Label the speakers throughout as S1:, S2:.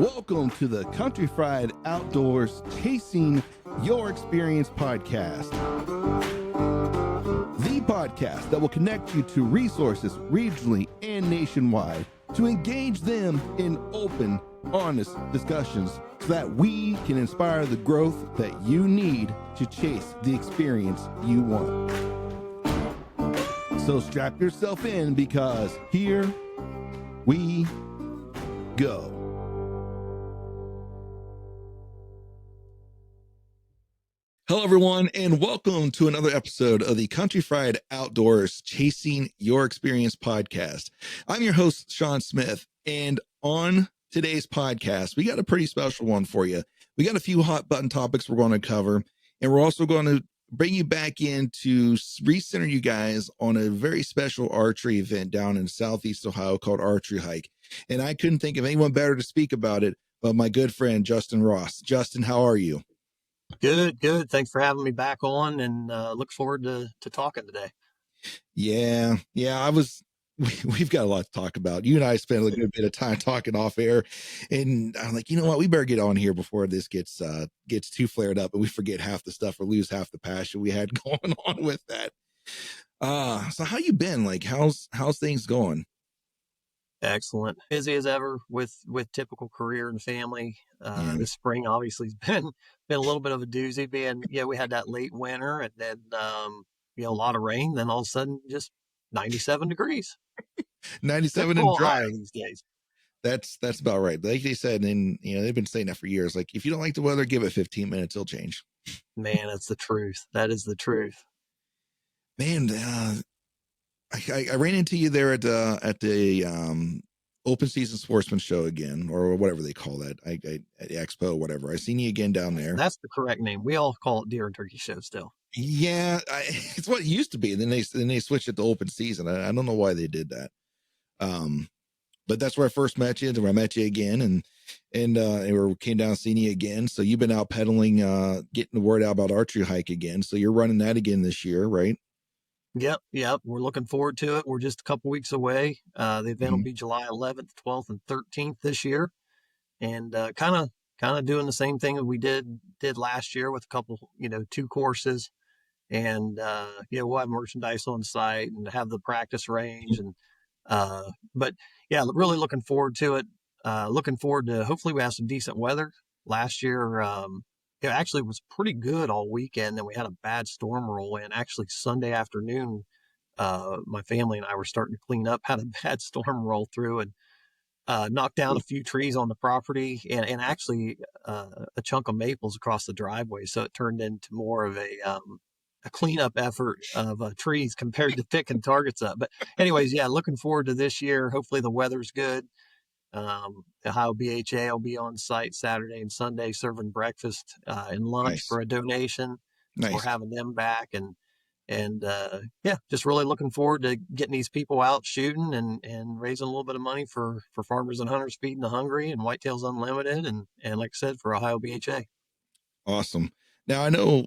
S1: Welcome to the Country Fried Outdoors Chasing Your Experience podcast. The podcast that will connect you to resources regionally and nationwide to engage them in open, honest discussions so that we can inspire the growth that you need to chase the experience you want. So strap yourself in because here we go. Hello, everyone, and welcome to another episode of the Country Fried Outdoors Chasing Your Experience podcast. I'm your host, Sean Smith, and on today's podcast, we got a pretty special one for you. We got a few hot button topics we're going to cover, and we're also going to bring you back in to recenter you guys on a very special archery event down in Southeast Ohio called Archery Hike. And I couldn't think of anyone better to speak about it but my good friend, Justin Ross. Justin, how are you?
S2: Good. Thanks for having me back on, and look forward to talking today.
S1: Yeah. We've got a lot to talk about. You and I spent a good bit of time talking off air, and I'm like, you know what? We better get on here before this gets too flared up and we forget half the stuff or lose half the passion we had going on with that. So how you been? Like, how's things going?
S2: Excellent. Busy as ever with typical career and family. This spring obviously has been a little bit of a doozy. We had that late winter and then a lot of rain. Then all of a sudden, just 97 degrees.
S1: 97 and dry
S2: these days.
S1: That's about right. Like they said, and they've been saying that for years. Like, if you don't like the weather, give it 15 minutes, it'll change.
S2: Man, that's the truth. That is the truth.
S1: Man, I ran into you there at the Open Season Sportsman Show again, or whatever they call that. At the Expo, whatever. I seen you again down there.
S2: That's the correct name. We all call it Deer and Turkey Show still.
S1: Yeah, it's what it used to be. Then they switched it to Open Season. I don't know why they did that. But that's where I first met you. And I met you again, and we came down seeing you again. So you've been out pedaling, getting the word out about Archery Hike again. So you're running that again this year, right?
S2: Yep. We're looking forward to it. We're just a couple weeks away. The event will be July 11th, 12th, and 13th this year, and kind of doing the same thing that we did last year with a couple, 2 courses, and we'll have merchandise on site and have the practice range, and really looking forward to it. Looking forward to hopefully we have some decent weather. Last year, it actually was pretty good all weekend. Then we had a bad storm roll in. Actually, Sunday afternoon, my family and I were starting to clean up, had a bad storm roll through and knocked down a few trees on the property and actually a chunk of maples across the driveway. So it turned into more of a cleanup effort of trees compared to picking targets up. But anyways, looking forward to this year. Hopefully the weather's good. Ohio BHA will be on site Saturday and Sunday serving breakfast and lunch for a donation.
S1: Nice.
S2: We're having them back and just really looking forward to getting these people out shooting and raising a little bit of money for farmers and hunters feeding the hungry and Whitetails Unlimited and like I said, for Ohio BHA.
S1: Awesome. Now I know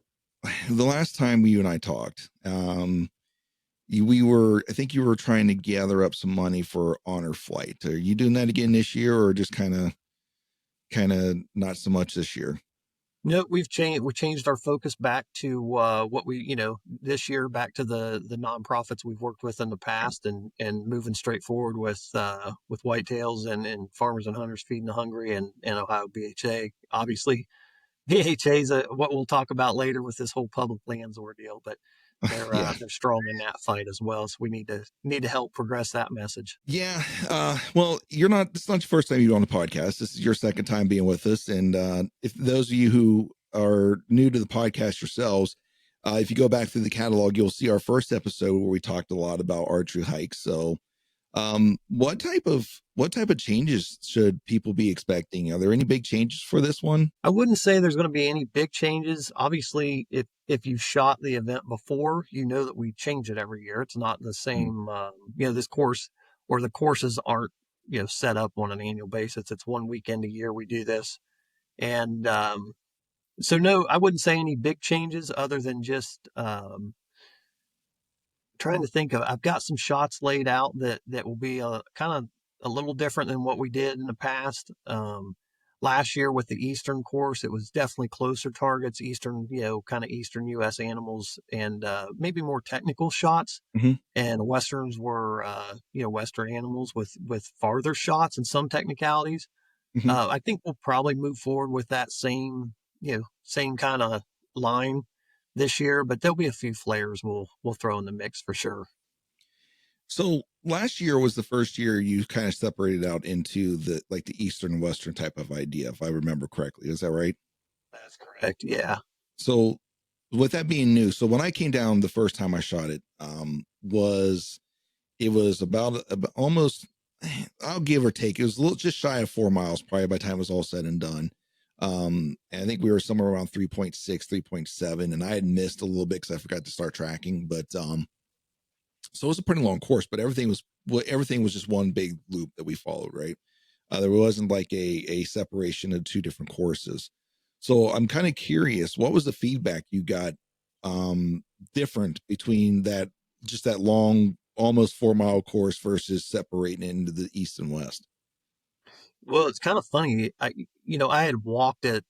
S1: the last time you and I talked, I think you were trying to gather up some money for Honor Flight. Are you doing that again this year, or just kind of not so much this year?
S2: No, we changed our focus back to what we, this year back to the nonprofits we've worked with in the past and moving straight forward with Whitetails and Farmers and Hunters Feeding the Hungry and Ohio BHA. Obviously, BHA is what we'll talk about later with this whole public lands ordeal, but they're strong in that fight as well. So we need to help progress that message.
S1: Yeah. Well, it's not your first time you're on the podcast. This is your second time being with us. And if those of you who are new to the podcast yourselves, if you go back through the catalog, you'll see our first episode where we talked a lot about Archery Hike. So what type of changes should people be expecting? Are there any big changes for this one?
S2: I wouldn't say there's going to be any big changes. Obviously, if you've shot the event before, you know that we change it every year. It's not the same, this course or the courses aren't, set up on an annual basis. It's one weekend a year we do this. And so no, I wouldn't say any big changes other than just trying to think of, I've got some shots laid out that will be kind of a little different than what we did in the past. Last year with the Eastern course, it was definitely closer targets, Eastern, kind of Eastern U.S. animals, and maybe more technical shots.
S1: Hmm.
S2: And Westerns were, Western animals with farther shots and some technicalities.
S1: Hmm.
S2: I think we'll probably move forward with that same kind of line this year, but there'll be a few flares we'll throw in the mix for sure.
S1: So last year was the first year you kind of separated out into the Eastern and Western type of idea, if I remember correctly. Is that right?
S2: That's correct. Yeah.
S1: So with that being new, so when I came down the first time I shot it, it was about almost, I'll give or take, it was a little just shy of 4 miles probably by the time it was all said and done. And I think we were somewhere around 3.6, 3.7, and I had missed a little bit because I forgot to start tracking. But so it was a pretty long course, but everything was just one big loop that we followed, right? There wasn't like a separation of two different courses. So I'm kind of curious, what was the feedback you got um, different between that long, almost 4 mile course versus separating it into the east and west?
S2: Well, it's kind of funny. I had walked it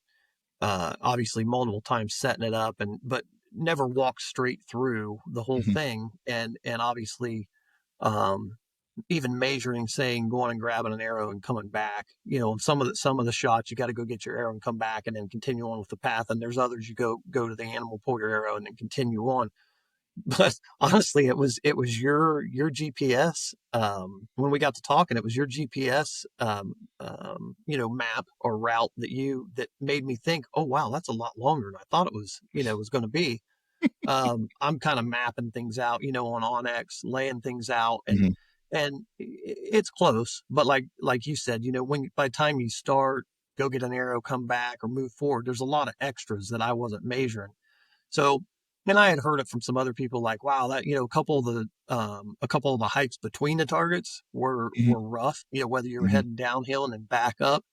S2: obviously multiple times setting it up, but never walked straight through the whole
S1: Hmm.
S2: thing, and obviously um, even measuring, saying going and grabbing an arrow and coming back. Some of the shots you got to go get your arrow and come back and then continue on with the path, and there's others you go to the animal, pull your arrow, and then continue on. But honestly, it was your GPS. When we got to talking, it was your GPS, map or route that made me think, oh wow, that's a lot longer than I thought it was going to be. I'm kind of mapping things out, on Onyx, laying things out, and
S1: Hmm.
S2: it's close. But like you said, when by the time you start, go get an arrow, come back, or move forward, there's a lot of extras that I wasn't measuring. So, and I had heard it from some other people like, wow, that, a couple of the hikes between the targets were rough, whether you're
S1: Hmm.
S2: heading downhill and then back up.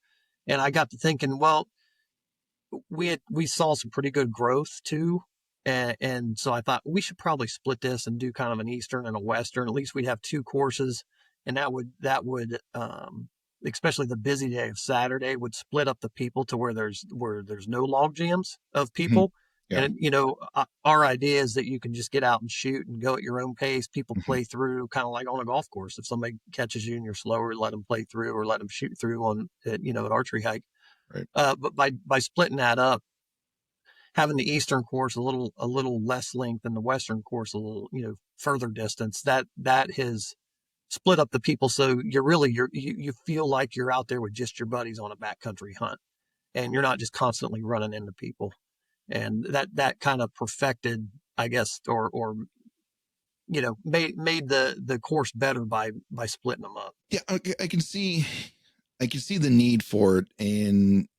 S2: And I got to thinking, well, we saw some pretty good growth too. And so I thought we should probably split this and do kind of an Eastern and a Western. At least we'd have two courses, and that would especially the busy day of Saturday would split up the people to where there's no log jams of
S1: Hmm.
S2: people.
S1: Yeah.
S2: And our idea is that you can just get out and shoot and go at your own pace. People
S1: Hmm.
S2: play through kind of like on a golf course. If somebody catches you and you're slower, let them play through or let them shoot through at Archery Hike.
S1: Right.
S2: But by splitting that up, having the Eastern course a little less length and the Western course a little further distance, that has split up the people. So you feel like you're out there with just your buddies on a backcountry hunt, and you're not just constantly running into people. And that kind of perfected, I guess, or made the course better by splitting them up.
S1: Yeah, I can see the need for it, and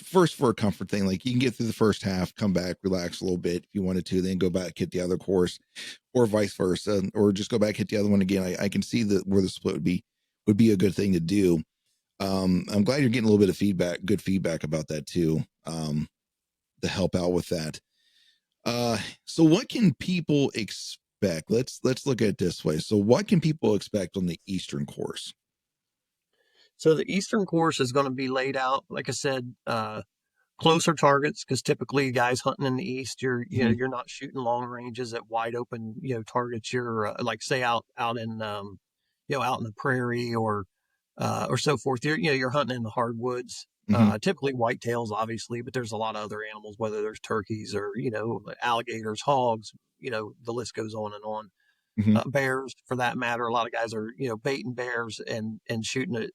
S1: first for a comfort thing. Like you can get through the first half, come back, relax a little bit if you wanted to, then go back hit the other course, or vice versa, or just go back hit the other one again. I can see that where the split would be a good thing to do. I'm glad you're getting a little bit of feedback, good feedback about that too, to help out with that. So what can people expect? Let's look at it this way. So what can people expect on the Eastern course?
S2: So the Eastern course is going to be laid out, like I said, closer targets, because typically guys hunting in the east,
S1: Mhm.
S2: you're not shooting long ranges at wide open targets. You're like say out in out in the prairie or so forth. You're hunting in the hardwoods.
S1: Mhm.
S2: Typically whitetails, obviously, but there's a lot of other animals, whether there's turkeys or alligators, hogs. The list goes on and on.
S1: Mhm.
S2: Bears, for that matter. A lot of guys are baiting bears and shooting at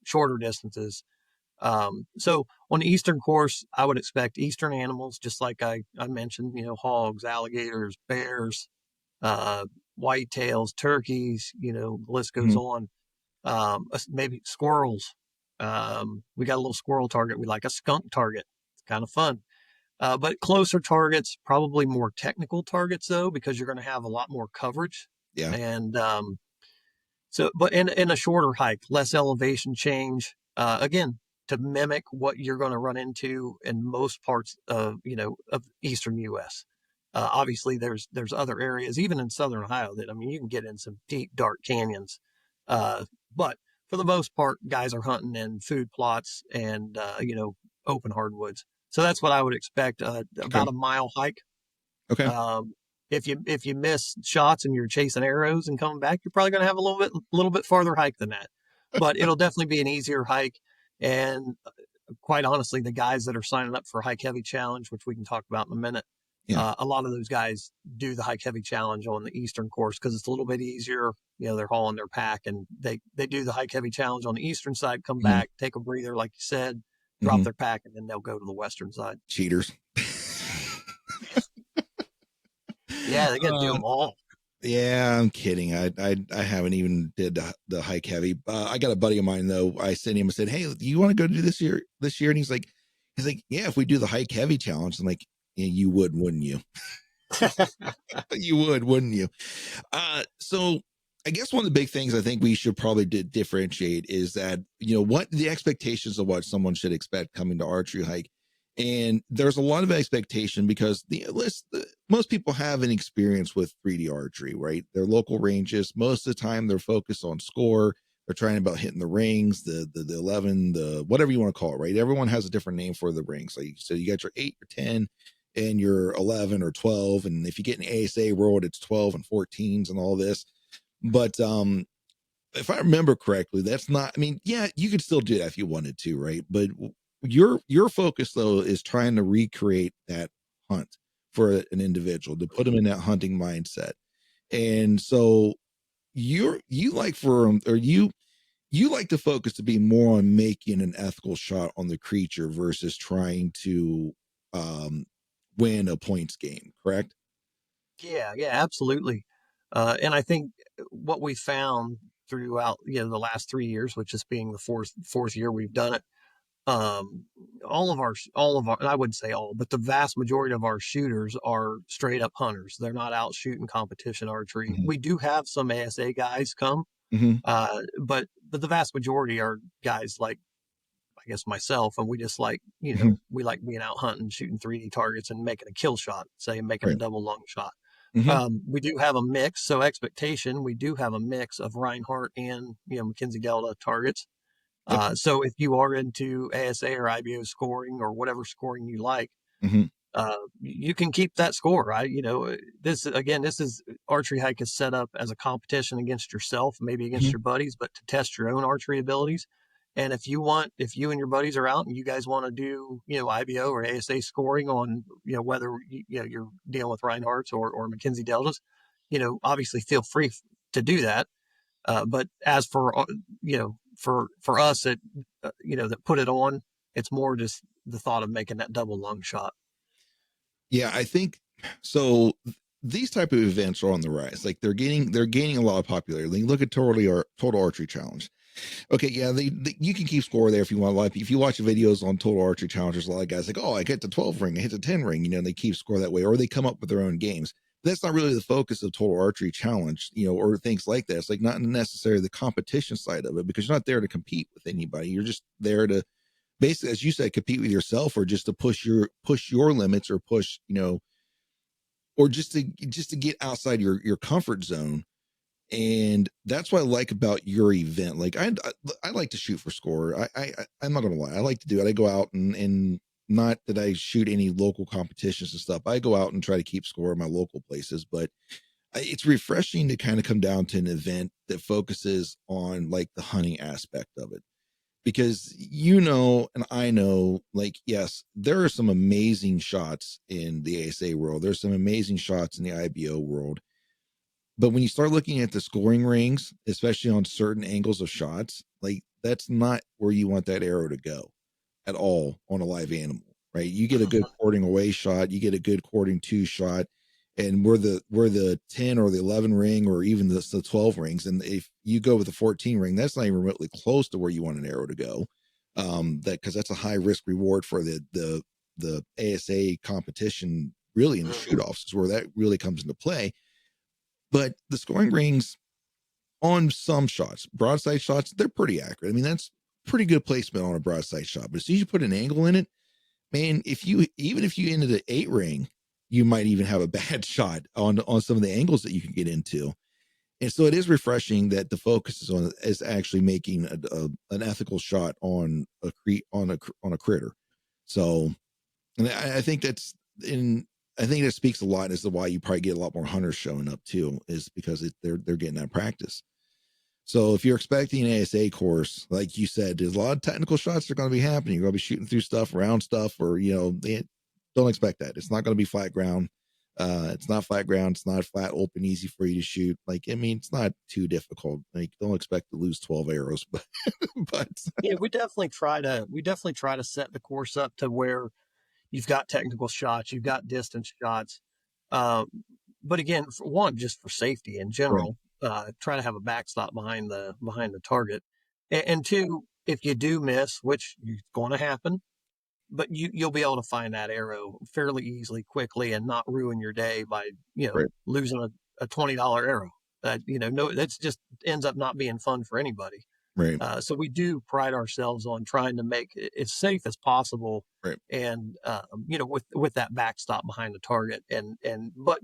S2: shorter distances. So on the eastern course, I would expect eastern animals, just like I mentioned, hogs, alligators, bears, uh, whitetails, turkeys, the list goes
S1: Mhm.
S2: on. Maybe squirrels. We got a little squirrel target. We like a skunk target. It's kind of fun. But closer targets, probably more technical targets though, because you're going to have a lot more coverage.
S1: Yeah.
S2: And but in a shorter hike, less elevation change. Again, to mimic what you're going to run into in most parts of eastern U.S. Obviously, there's other areas, even in southern Ohio, that I mean, you can get in some deep, dark canyons. But for the most part, guys are hunting in food plots and, open hardwoods. So that's what I would expect.
S1: Okay.
S2: About a mile hike.
S1: Okay.
S2: Um, if you miss shots and you're chasing arrows and coming back, you're probably going to have a little bit farther hike than that. But it'll definitely be an easier hike. And quite honestly, the guys that are signing up for Hike Heavy Challenge, which we can talk about in a minute,
S1: Yeah.
S2: a lot of those guys do the Hike Heavy Challenge on the eastern course because it's a little bit easier. They're hauling their pack, and they do the Hike Heavy Challenge on the eastern side, come
S1: Mhm.
S2: back, take a breather, like you said, drop
S1: Mhm.
S2: their pack, and then they'll go to the western side.
S1: Cheaters.
S2: Yeah, they got to do them all.
S1: Yeah, I'm kidding. I haven't even did the hike heavy. I got a buddy of mine though. I sent him and said, "Hey, do you want to go do this year? This year?" And he's like, "Yeah, if we do the hike heavy challenge." I'm like, "Yeah, you would, wouldn't you? You would, wouldn't you?" So I guess one of the big things I think we should probably differentiate is that what the expectations of what someone should expect coming to Archery Hike. And there's a lot of expectation because most people have an experience with 3D archery, right? Their local ranges, most of the time they're focused on score. They're trying about hitting the rings, the 11, the whatever you want to call it, right? Everyone has a different name for the rings. Like, so you got your 8, your 10, and your 11 or 12. And if you get an ASA world, it's 12 and 14s and all this. But if I remember correctly, that's not, I mean, yeah, you could still do that if you wanted to, right? But your focus though is trying to recreate that hunt for an individual to put them in that hunting mindset. And so you like for or you like the focus to be more on making an ethical shot on the creature versus trying to um win a points game, correct?
S2: Yeah, absolutely. And I think what we found throughout the last 3 years, which is being the fourth year we've done it, all of our I wouldn't say all, but the vast majority of our shooters are straight up hunters. They're not out shooting competition archery.
S1: Mm-hmm.
S2: We do have some ASA guys come,
S1: Mm-hmm.
S2: but the vast majority are guys like, I guess, myself, and we just like,
S1: Mm-hmm.
S2: we like being out hunting, shooting 3D targets and making a kill shot, say making a
S1: Right.
S2: double lung shot.
S1: Mm-hmm.
S2: We do have a mix. So expectation, we do have a mix of Reinhardt and Mackenzie Delta targets.
S1: Yep.
S2: So if you are into ASA or IBO scoring or whatever scoring you like,
S1: Mm-hmm.
S2: you can keep that score, right? This is Archery Hike is set up as a competition against yourself, maybe against
S1: Mm-hmm.
S2: your buddies, but to test your own archery abilities. And if you and your buddies are out and you guys want to do, IBO or ASA scoring on, whether you're dealing with Reinhardt's or Mackenzie Deltas, obviously feel free to do that. But as for for us that put it on, it's more just the thought of making that double lung shot.
S1: Yeah, I think so. These type of events are on the rise. Like they're gaining a lot of popularity. Look at Total Archery Challenge. Okay, yeah, you can keep score there if you want. Like if you watch the videos on Total Archery Challenge, there's a lot of guys like, oh, I get the 12 ring, I hit the 10 ring, and they keep score that way, or they come up with their own games. That's not really the focus of Total Archery Challenge, or things like that. It's like not necessarily the competition side of it because you're not there to compete with anybody. You're just there to basically, as you said, compete with yourself or just to push your limits or push, or just to get outside your comfort zone. And that's what I like about your event. Like I like to shoot for score. I'm not gonna lie, I like to do it. I go out and not that I shoot any local competitions and stuff. I go out and try to keep score in my local places, but it's refreshing to kind of come down to an event that focuses on like the hunting aspect of it because and I know, like, yes, there are some amazing shots in the ASA world. There's some amazing shots in the IBO world. But when you start looking at the scoring rings, especially on certain angles of shots, like that's not where you want that arrow to go at all on a live animal, right? You get a good quartering away shot, you get a good quartering two shot, and where the 10 or the 11 ring or even the 12 rings, and if you go with the 14 ring, that's not even remotely close to where you want an arrow to go. That because that's a high risk reward for the ASA competition, really in the shoot offs is where that really comes into play. But the scoring rings on some shots, broadside shots, they're pretty accurate. I mean, that's pretty good placement on a broadside shot. But as soon as you put an angle in it, man, even if you ended an 8 ring, you might even have a bad shot on some of the angles that you can get into. And so it is refreshing that the focus is actually making an ethical shot on a critter. So, and I think that's in. I think that speaks a lot as to why you probably get a lot more hunters showing up too, is because they're getting that practice. So if you're expecting an ASA course, like you said, there's a lot of technical shots that are going to be happening. You're going to be shooting through stuff, around stuff, or don't expect that. It's not going to be flat ground. It's not flat ground. It's not flat, open, easy for you to shoot. Like, I mean, it's not too difficult. Like, don't expect to lose 12 arrows, but
S2: Yeah, we definitely try to set the course up to where you've got technical shots, you've got distance shots. Uh, but again, for one, just for safety in
S1: right,
S2: general, try to have a backstop behind the target. And two, if you do miss, which is going to happen, but you'll be able to find that arrow fairly easily, quickly, and not ruin your day by
S1: right,
S2: losing a $20 arrow. No, that's just ends up not being fun for anybody.
S1: right,
S2: So we do pride ourselves on trying to make it as safe as possible,
S1: right,
S2: and with that backstop behind the target, and but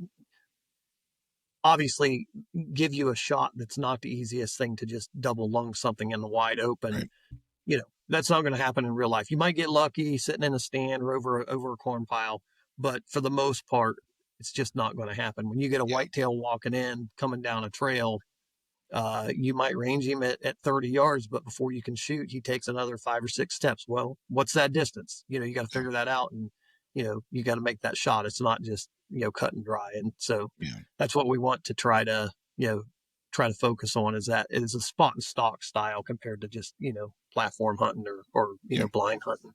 S2: obviously give you a shot that's not the easiest thing to just double lung something in the wide open.
S1: right.
S2: That's not going to happen in real life. You might get lucky sitting in a stand or over a corn pile, but for the most part, it's just not going to happen. When you get a
S1: Yeah,
S2: whitetail walking in, coming down a trail, you might range him at 30 yards, but before you can shoot, he takes another 5 or 6 steps. Well, what's that distance? You got to
S1: yeah,
S2: figure that out, and you got to make that shot. It's not just cut and dry. And so
S1: yeah,
S2: that's what we want to try to focus on, is that is a spot and stalk style compared to just platform hunting or
S1: yeah.
S2: blind hunting.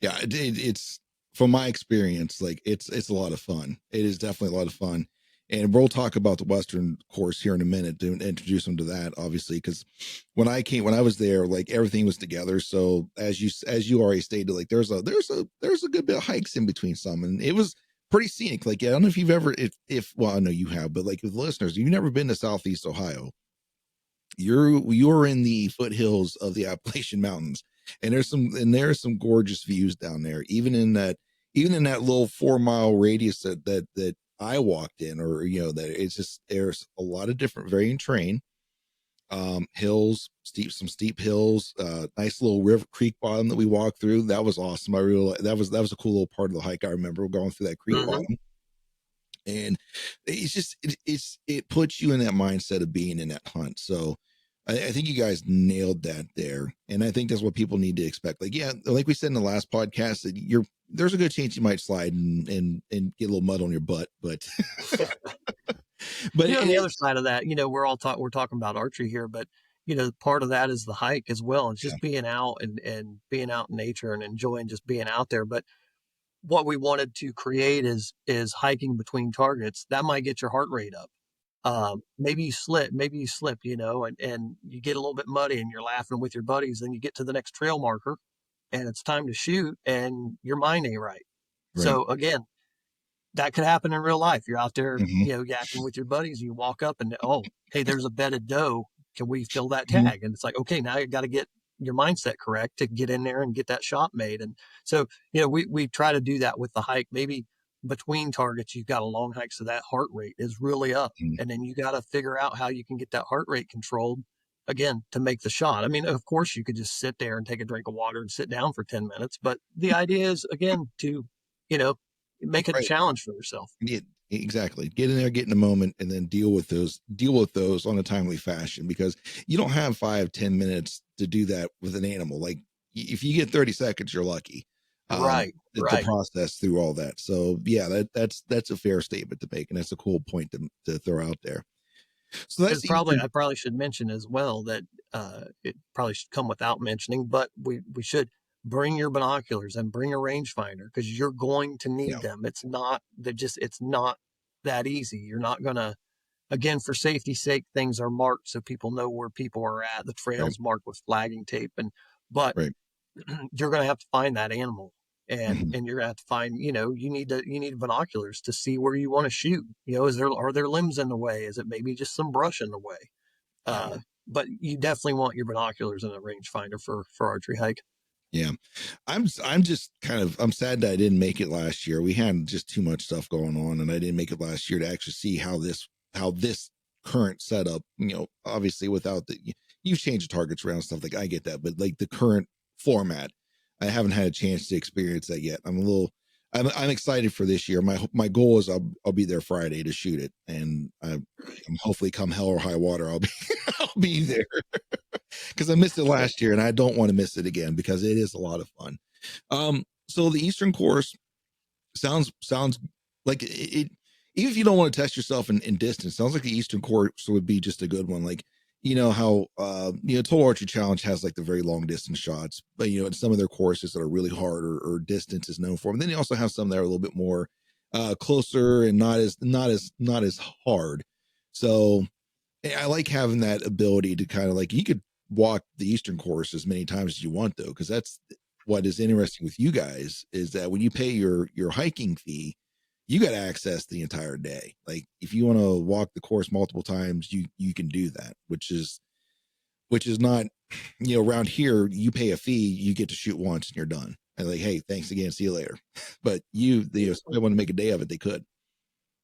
S1: Yeah, it's from my experience, like it's a lot of fun. It is definitely a lot of fun. And we'll talk about the Western course here in a minute to introduce them to that, obviously, because when I was there, like everything was together. So as you already stated, like there's a good bit of hikes in between some, and it was pretty scenic. Like, I don't know if you've ever, if well, I know you have, but like with listeners, you've never been to Southeast Ohio. You're in the foothills of the Appalachian Mountains, and there's some gorgeous views down there, even in that little 4 mile radius that I walked in, or that it's just, there's a lot of different varying terrain, hills, some steep hills, nice little river creek bottom that we walked through. That was awesome. I really, that was a cool little part of the hike. I remember going through that creek
S2: Mm-hmm.
S1: bottom, and it's just it puts you in that mindset of being in that hunt. So I think you guys nailed that there, and I think that's what people need to expect. Like, yeah, like we said in the last podcast, that there's a good chance you might slide and get a little mud on your butt, but but
S2: On the other side of that, we're talking about archery here, but part of that is the hike as well. It's
S1: yeah,
S2: just being out and being out in nature and enjoying just being out there. But what we wanted to create is hiking between targets. That might get your heart rate up. Maybe you slip, and you get a little bit muddy and you're laughing with your buddies. Then you get to the next trail marker and it's time to shoot and your mind ain't right.
S1: right,
S2: So again, that could happen in real life. You're out there,
S1: hmm,
S2: yakking with your buddies. You walk up and, oh, hey, there's a bedded doe. Can we fill that
S1: hmm,
S2: tag? And it's like, okay, now you got to get your mindset correct to get in there and get that shot made. And so, we try to do that with the hike. Maybe between targets, you've got a long hike, so that heart rate is really up.
S1: hmm,
S2: And then you got to figure out how you can get that heart rate controlled again to make the shot. I mean, of course, you could just sit there and take a drink of water and sit down for 10 minutes. But the idea is, again, to, you know, make it a
S1: right.
S2: challenge for yourself.
S1: Yeah, exactly. Get in there, get in the moment, and then deal with those on a timely fashion, because you don't have 5-10 minutes to do that with an animal. Like, if you get 30 seconds, you're lucky.
S2: Right,
S1: To
S2: right.
S1: process through all that. So yeah, that's a fair statement to make, and that's a cool point to throw out there. So that's
S2: And
S1: the Eastern.
S2: I probably should mention as well that it probably should come without mentioning, but we should bring your binoculars and bring a rangefinder because you're going to
S1: Yeah,
S2: need them. It's not that easy. You're not gonna, again, for safety's sake, things are marked so people know where people are at. The
S1: right,
S2: trail's marked with flagging tape, but
S1: right,
S2: you're going to have to find that animal, and
S1: hmm,
S2: you're going to have to find, you need binoculars to see where you want to shoot. Are there limbs in the way? Is it maybe just some brush in the way?
S1: yeah,
S2: But you definitely want your binoculars and a rangefinder for archery hike.
S1: yeah. I'm just I'm sad that I didn't make it last year. We had just too much stuff going on, and I didn't make it last year to actually see how this current setup, obviously without you've changed the targets around, stuff like I get that, but like the current format, I haven't had a chance to experience that yet. I'm excited for this year. My goal is I'll be there Friday to shoot it, and I'm hopefully come hell or high water, I'll be I'll be there because I missed it last year and I don't want to miss it again because it is a lot of fun. So the Eastern course sounds like it. Even if you don't want to test yourself in distance, sounds like the Eastern course would be just a good one. Like, how Total Archery Challenge has like the very long distance shots, but some of their courses that are really hard or distance is known for. And then you also have some that are a little bit more closer and not as hard. So I like having that ability to kind of like, you could walk the Eastern course as many times as you want though, because that's what is interesting with you guys is that when you pay your hiking fee, you got access the entire day. Like if you want to walk the course multiple times, you can do that, which is not, around here, you pay a fee, you get to shoot once and you're done. And like, hey, thanks again, see you later. But they want to make a day of it, they could.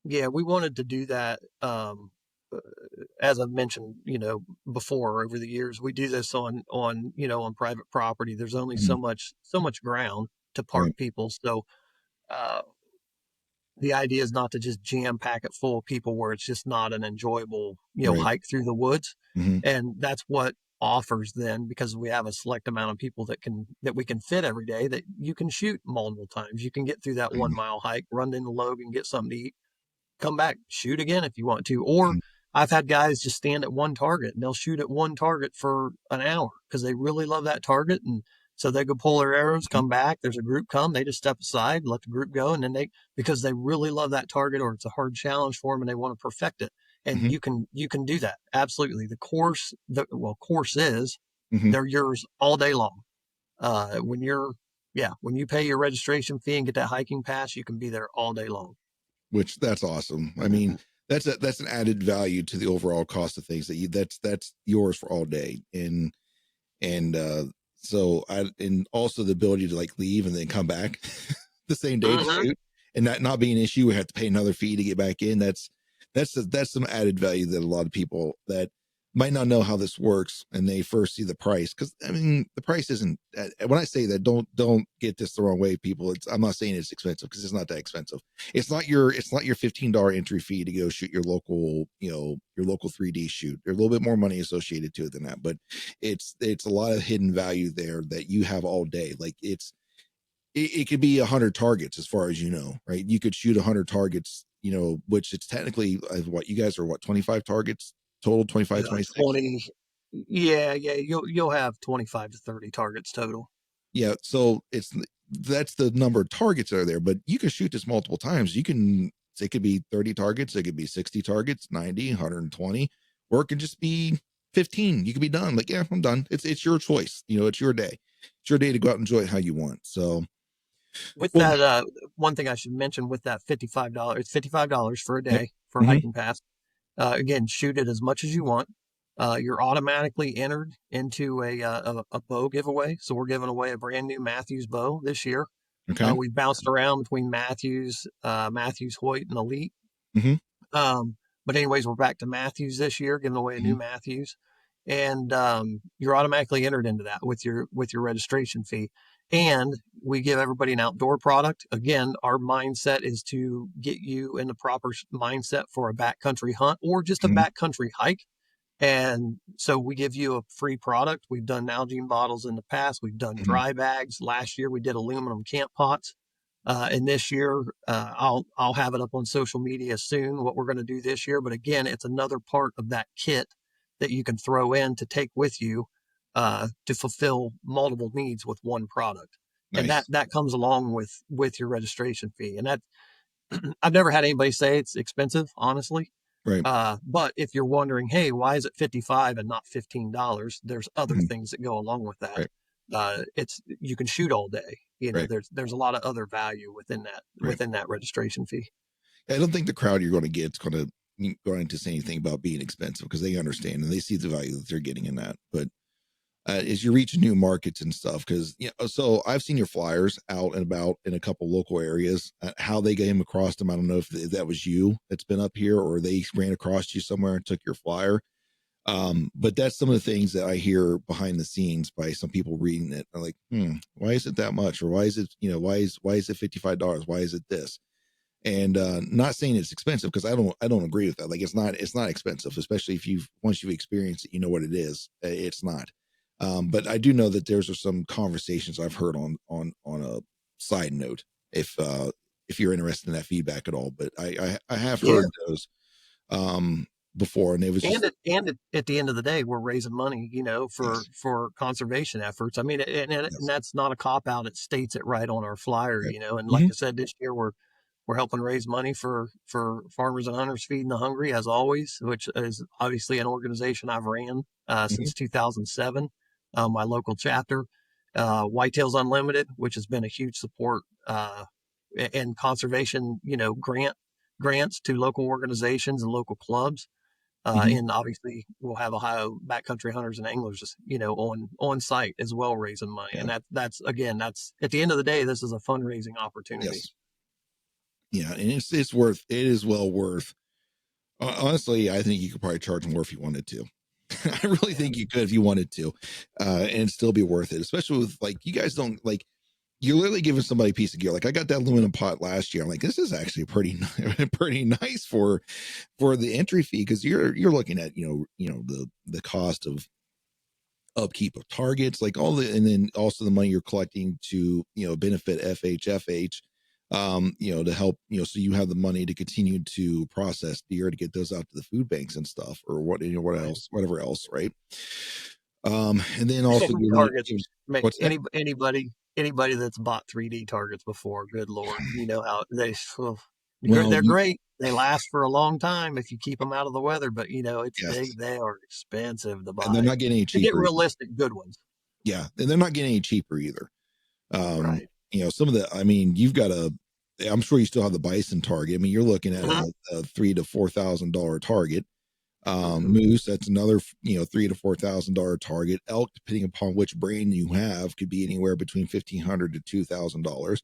S2: Yeah, we wanted to do that. As I've mentioned, before over the years, we do this on private property. There's only so much ground to park
S1: Right.
S2: people. So, uh, the idea is not to just jam pack it full of people where it's just not an enjoyable,
S1: Right.
S2: hike through the woods.
S1: Mm-hmm.
S2: And that's what offers then, because we have a select amount of people that we can fit every day, that you can shoot multiple times. You can get through that 1 mile hike, run into Logan, get something to eat, come back, shoot again if you want to. Or I've had guys just stand at one target and they'll shoot at one target for an hour because they really love that target. And so they go pull their arrows, come back. There's a group come, they just step aside, let the group go. And then because they really love that target or it's a hard challenge for them and they want to perfect it. And
S1: Mm-hmm.
S2: you can do that. Absolutely. Courses,
S1: Mm-hmm.
S2: they're yours all day long. When you pay your registration fee and get that hiking pass, you can be there all day long.
S1: Which that's awesome. I mean, that's an added value to the overall cost of things that's yours for all day. And so and also the ability to like leave and then come back the same day to shoot and that not be an issue. We have to pay another fee to get back in. That's some added value that a lot of people that might not know how this works and they first see the price, because I mean the price isn't, when I say that, don't get this the wrong way, people. I'm not saying it's expensive, because it's not that expensive. It's not your $15 entry fee to go shoot your local 3D shoot. There's a little bit more money associated to it than that, but it's a lot of hidden value there that you have all day. Like it could be 100 targets, as far as right? You could shoot 100 targets, which it's technically what you guys are, 25 targets total, 25, 26.
S2: 20. Yeah. You'll have 25 to 30 targets total.
S1: Yeah. So that's the number of targets that are there, but you can shoot this multiple times. It could be 30 targets. It could be 60 targets, 90, 120, or it could just be 15. You could be done. Like, yeah, I'm done. It's your choice. It's your day. It's your day to go out and enjoy it how you want. So,
S2: With
S1: well,
S2: that, one thing I should mention with that $55, it's $55 for a
S1: yep.
S2: day for a hiking pass. Again, shoot it as much as you want. You're automatically entered into a bow giveaway. So we're giving away a brand new Matthews bow this year.
S1: Okay.
S2: We bounced around between Matthews, Hoyt, and Elite.
S1: Mm-hmm.
S2: But anyways, we're back to Matthews this year, giving away a new Matthews, and you're automatically entered into that with your registration fee. And we give everybody an outdoor product. Again, our mindset is to get you in the proper mindset for a backcountry hunt or just a backcountry hike. And so we give you a free product. We've done Nalgene bottles in the past. We've done dry bags. Last year we did aluminum camp pots. And this year, I'll have it up on social media soon, what we're going to do this year. But again, it's another part of that kit that you can throw in to take with you to fulfill multiple needs with one product. And
S1: Nice.
S2: that comes along with your registration fee. And that I've never had anybody say it's expensive, honestly.
S1: Right.
S2: But if you're wondering, hey, why is it $55 and not $15? There's other things that go along with that.
S1: Right.
S2: You can shoot all day.
S1: Right.
S2: There's a lot of other value within that registration fee.
S1: I don't think the crowd you're going to get is going to say anything about being expensive, because they understand and they see the value that they're getting in that. But is you reach new markets and stuff. Because so I've seen your flyers out and about in a couple local areas. How they came across them, I don't know if that was you that's been up here, or they ran across you somewhere and took your flyer. But that's some of the things that I hear behind the scenes by some people reading it. I'm like, why is it that much? Or why is it, why is it $55? Why is it this? And not saying it's expensive, because I don't agree with that. Like, it's not expensive, especially if once you've experienced it, you know what it is. It's not. But I do know that there's some conversations I've heard on a side note, if you're interested in that feedback at all. But I have
S2: Yeah.
S1: heard those before, and it was just
S2: At the end of the day, we're raising money,
S1: yes,
S2: for conservation efforts. I mean, and
S1: yes,
S2: that's not a cop out. It states it right on our flyer,
S1: right.
S2: and like
S1: Mm-hmm.
S2: I said, this year we're helping raise money for farmers and hunters feeding the hungry, as always, which is obviously an organization I've ran
S1: Mm-hmm.
S2: since 2007. My local chapter, Whitetails Unlimited, which has been a huge support and conservation, grants to local organizations and local clubs.
S1: Mm-hmm.
S2: And obviously, we'll have Ohio backcountry hunters and anglers, on site as well, raising money.
S1: Yeah.
S2: And that's again, that's at the end of the day, this is a fundraising opportunity.
S1: Yes. Yeah, and it is well worth. Honestly, I think you could probably charge more if you wanted to. I really
S2: Yeah,
S1: think you could if you wanted to, and still be worth it. Especially with, like, you guys don't, like, you're literally giving somebody a piece of gear. Like, I got that aluminum pot last year. I'm like, this is actually pretty pretty nice for the entry fee, because you're looking at the cost of upkeep of targets, like all the, and then also the money you're collecting to benefit FHFH, to help, so you have the money to continue to process deer to get those out to the food banks and stuff, or what
S2: right.
S1: else, whatever else, right? And then also
S2: Targets.
S1: what's that?
S2: Anybody that's bought 3D targets before, good lord, you know how
S1: Well,
S2: they're great. They last for a long time if you keep them out of the weather, but
S1: yes,
S2: they are expensive to
S1: and they're
S2: buy.
S1: not getting any
S2: To get
S1: cheaper.
S2: realistic, good ones.
S1: Yeah, and they're not getting any cheaper either. Um,
S2: Right.
S1: some of the, I mean, you've got a, I'm sure you still have the bison target. I mean, you're looking at
S2: Uh-huh.
S1: a $3,000 to $4,000 target.
S2: Hmm.
S1: Moose, that's another, $3,000 to $4,000 target. Elk, depending upon which brand you have, could be anywhere between $1,500 to $2,000.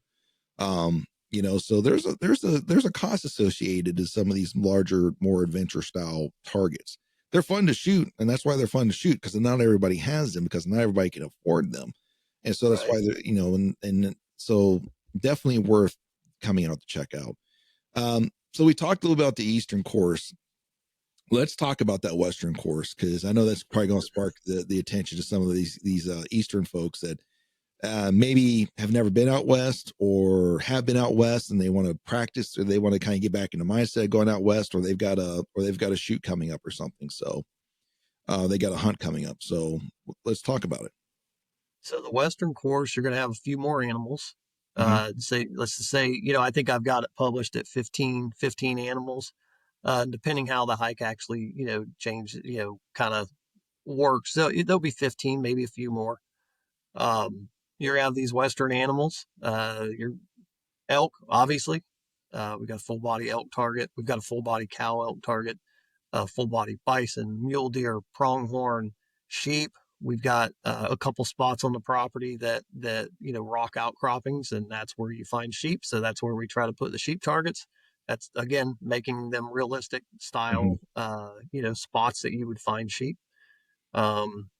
S1: So there's a cost associated to some of these larger, more adventure style targets. They're fun to shoot, and that's why they're fun to shoot, because not everybody has them, because not everybody can afford them. And so that's
S2: Right.
S1: why they're, and so definitely worth coming out to check out. So we talked a little about the Eastern course. Let's talk about that Western course, because I know that's probably going to spark the attention to some of these Eastern folks that maybe have never been out west, or have been out west and they want to practice, or they want to kind of get back into mindset going out west, or they've got a shoot coming up or something. So they got a hunt coming up. So let's talk about it.
S2: So the Western course, you're going to have a few more animals.
S1: Mm-hmm.
S2: Let's just say, I think I've got it published at 15 animals. Depending how the hike actually, change, kind of works. So there'll be 15, maybe a few more. You have these Western animals. Your elk, obviously. We've got a full body elk target. We've got a full body cow elk target, full body bison, mule deer, pronghorn, sheep. We've got a couple spots on the property that rock outcroppings, and that's where you find sheep. So that's where we try to put the sheep targets. That's again making them realistic
S1: Mm-hmm.
S2: style, spots that you would find sheep. Um,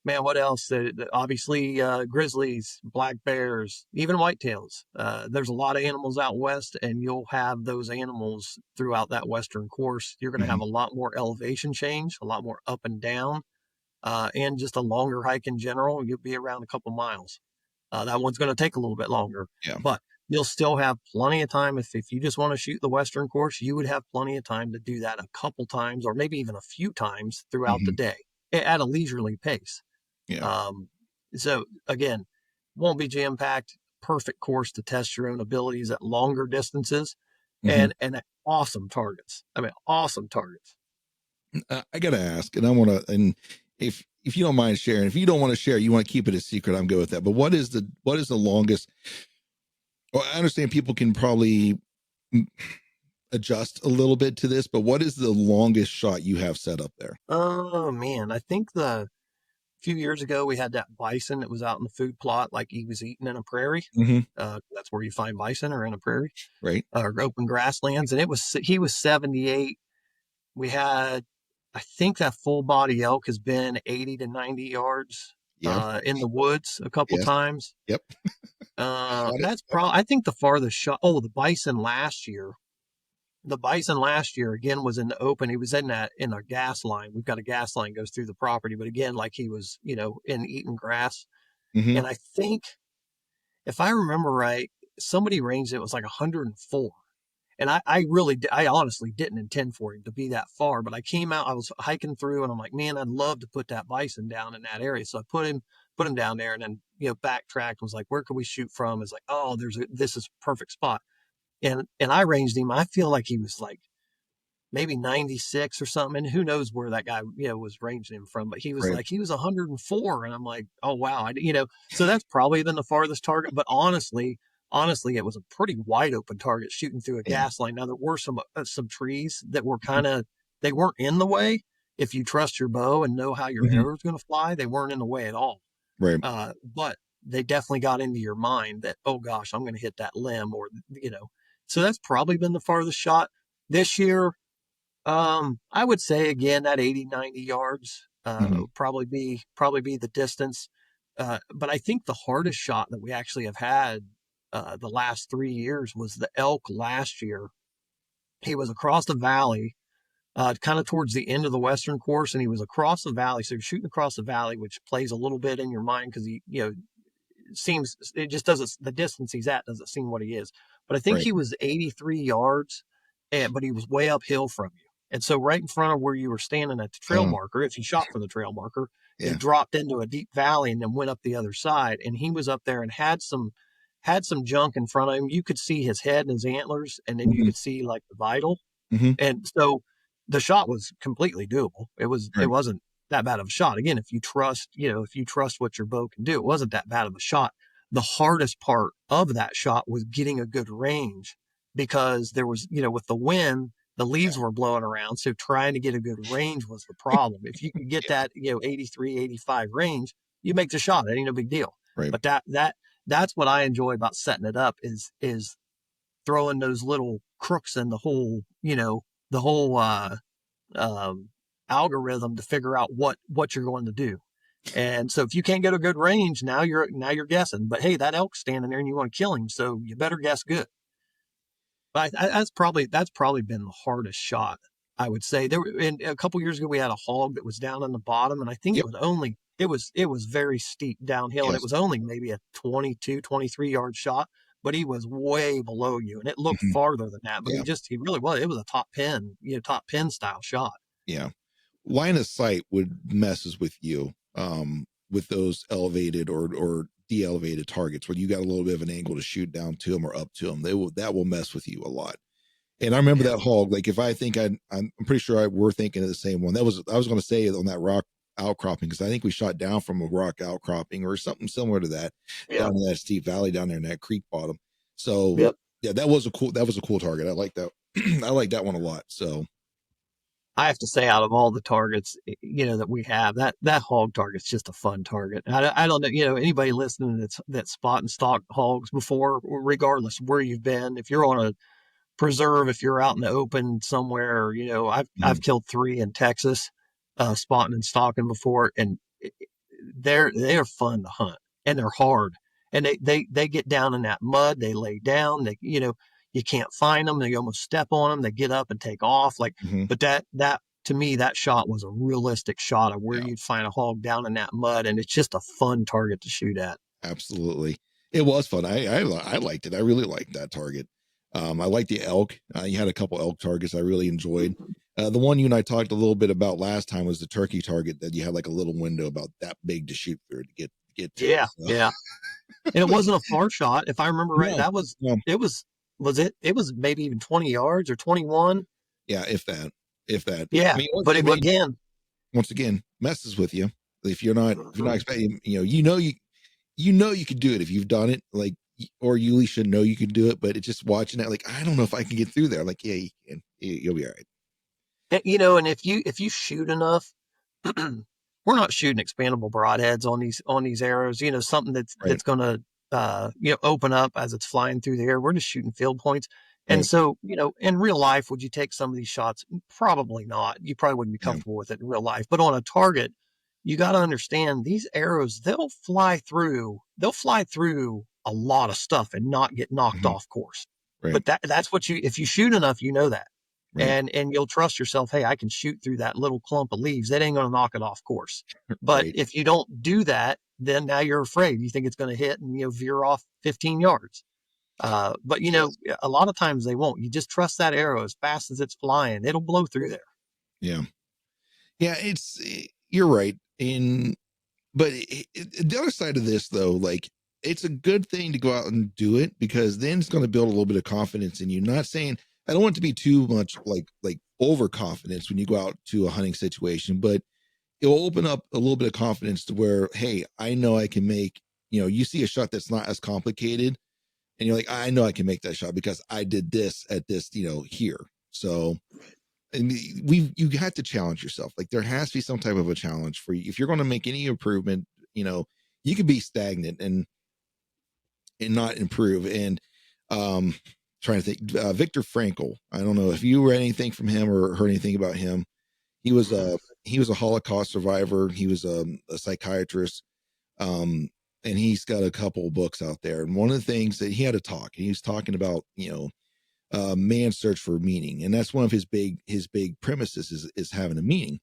S2: Man, what else? Obviously, grizzlies, black bears, even whitetails. There's a lot of animals out west, and you'll have those animals throughout that western course. You're going to
S1: Mm-hmm.
S2: have a lot more elevation change, a lot more up and down, and just a longer hike in general. You'll be around a couple miles. That one's going to take a little bit longer,
S1: Yeah.
S2: but you'll still have plenty of time. If you just want to shoot the western course, you would have plenty of time to do that a couple times, or maybe even a few times throughout the
S1: Mm-hmm.
S2: day at a leisurely pace.
S1: Yeah.
S2: Um, so again, won't be jam packed. Perfect course to test your own abilities at longer distances,
S1: Mm-hmm.
S2: and at awesome targets. I mean, awesome targets.
S1: I gotta ask, and I want to, and if you don't mind sharing, if you don't want to share, you want to keep it a secret, I'm good with that. But what is the longest? Well, I understand people can probably adjust a little bit to this, but what is the longest shot you have set up there?
S2: Oh man, I think few years ago, we had that bison that was out in the food plot, like he was eating in a prairie.
S1: Mm-hmm.
S2: That's where you find bison, or in a prairie,
S1: Right.
S2: or open grasslands. And he was 78. We had, I think that full body elk has been 80 to 90 yards
S1: Yeah.
S2: in the woods a couple
S1: Yes.
S2: times.
S1: Yep. Shot it.
S2: That's probably, I think the farthest shot. Oh, the bison last year. The bison last year again was in the open. He was in a gas line. We've got a gas line goes through the property, but again, like he was, in eating grass.
S1: Mm-hmm.
S2: And I think, if I remember right, somebody ranged it was like 104. And I honestly didn't intend for him to be that far, but I came out, I was hiking through, and I'm like, man, I'd love to put that bison down in that area. So I put him down there, and then, backtracked, was like, where can we shoot from? It's like, oh, this is a perfect spot. And I ranged him. I feel like he was like maybe 96 or something. And who knows where that guy, was ranging him from, but he was
S1: Right.
S2: like, he was 104. And I'm like, oh, wow. So that's probably been the farthest target, but honestly, it was a pretty wide open target shooting through a
S1: Yeah.
S2: gas line. Now there were some trees that were
S1: Mm-hmm.
S2: they weren't in the way. If you trust your bow and know how your
S1: Mm-hmm.
S2: arrow is going to fly, they weren't in the way at all.
S1: Right.
S2: But they definitely got into your mind that, oh gosh, I'm going to hit that limb, or, so that's probably been the farthest shot this year. I would say again that 80, 90 yards,
S1: Mm-hmm.
S2: would probably be the distance. But I think the hardest shot that we actually have had, the last 3 years was the elk last year. He was across the valley, kind of towards the end of the western course, and he was across the valley. So you're shooting across the valley, which plays a little bit in your mind because it just doesn't, the distance he's at doesn't seem what he is. But I think
S1: Right.
S2: he was 83 yards, but he was way uphill from you. And so right in front of where you were standing at the trail
S1: Oh,
S2: marker, if you shot from the trail marker, he
S1: yeah.
S2: dropped into a deep valley and then went up the other side. And he was up there and had some junk in front of him. You could see his head and his antlers, and then you
S1: Mm-hmm.
S2: could see like the vital.
S1: Mm-hmm.
S2: And so the shot was completely doable. It
S1: Right.
S2: wasn't that bad of a shot. Again, if you trust what your bow can do, it wasn't that bad of a shot. The hardest part of that shot was getting a good range, because there was, with the wind, the
S1: Yeah.
S2: leaves were blowing around. So trying to get a good range was the problem. If you could get
S1: Yeah.
S2: that, 83, 85 range, you make the shot. It ain't no big deal.
S1: Right.
S2: But that's what I enjoy about setting it up, is throwing those little crooks in the whole um, algorithm to figure out what you're going to do. And so if you can't get a good range, now you're guessing. But hey, that elk's standing there and you want to kill him, so you better guess good. But that's probably been the hardest shot, I would say. A couple years ago we had a hog that was down on the bottom, and I think
S1: Yep.
S2: it was very steep downhill, and it
S1: Yes.
S2: was only maybe a 22, 23 yard shot, but he was way below you, and it looked
S1: Mm-hmm.
S2: farther than that. But
S1: Yeah.
S2: he really was. It was a top pin style shot.
S1: Yeah. Line of sight would messes with you, with those elevated or de-elevated targets when you got a little bit of an angle to shoot down to them or up to them. That will mess with you a lot. And I remember
S2: Yeah.
S1: that hog. Like if I think I'm pretty sure we're thinking of the same one. I was going to say on that rock outcropping, because I think we shot down from a rock outcropping or something similar to that
S2: Yeah.
S1: down in that steep valley down there in that creek bottom. So
S2: Yep.
S1: yeah, that was a cool target. I like that. I like that one a lot. So
S2: I have to say, out of all the targets, that we have, that hog target's just a fun target. I don't know, anybody listening that's spot and stalk hogs before, regardless of where you've been, if you're on a preserve, if you're out in the open somewhere, I've
S1: mhm,
S2: killed 3 in Texas, spotting and stalking before, and they're fun to hunt, and they're hard, and they get down in that mud, they lay down, you can't find them, they almost step on them, they get up and take off, like.
S1: mhm,
S2: But that to me, that shot was a realistic shot of where
S1: yeah.
S2: you'd find a hog down in that mud, and it's just a fun target to shoot at.
S1: Absolutely. It was fun. I liked it. I really liked that target. I liked the elk. You had a couple elk targets I really enjoyed. The one you and I talked a little bit about last time was the turkey target that you had like a little window about that big to shoot through to get to.
S2: Yeah,
S1: So,
S2: yeah. And it wasn't a far shot, if I remember right.
S1: no,
S2: That was
S1: no,
S2: it was maybe even 20 yards or 21.
S1: yeah, if that. I
S2: Yeah,
S1: mean,
S2: but
S1: once again, messes with you. If you're not expecting, you could do it if you've done it, like, or you at least should know you can do it. But it's just watching it, like, I don't know if I can get through there. Like, yeah, you can. You'll be all right.
S2: and if you shoot enough, we're not shooting expandable broadheads on these arrows, something
S1: Right.
S2: that's going to, open up as it's flying through the air. We're just shooting field points. And
S1: Right.
S2: so, in real life, would you take some of these shots? Probably not. You probably wouldn't be
S1: Yeah.
S2: comfortable with it in real life. But on a target, you got to understand these arrows, they'll fly through a lot of stuff and not get knocked
S1: Mhm.
S2: off course.
S1: Right.
S2: But that's what if you shoot enough, that.
S1: Right.
S2: And you'll trust yourself, hey, I can shoot through that little clump of leaves. That ain't going to knock it off course. But
S1: Right.
S2: if you don't do that, then now you're afraid. You think it's going to hit and veer off 15 yards. But
S1: Yes.
S2: a lot of times they won't. You just trust that arrow as fast as it's flying. It'll blow through there.
S1: Yeah. Yeah. You're right. But the other side of this, though, like, it's a good thing to go out and do it, because then it's going to build a little bit of confidence in you. Not saying I don't want it to be too much like overconfidence when you go out to a hunting situation, but it will open up a little bit of confidence to where, hey, I know I can make, you see a shot that's not as complicated, and you're like, I know I can make that shot because I did this at this, here. So, and you have to challenge yourself. Like, there has to be some type of a challenge for you if you're going to make any improvement. You could be stagnant and not improve. And um trying to think, Viktor Frankl, I don't know if you read anything from him or heard anything about him. He was a Holocaust survivor. He was a psychiatrist, um and he's got a couple of books out there. And one of the things that he had to talk, he was talking about, man's search for meaning, and that's one of his big premises is having a meaning,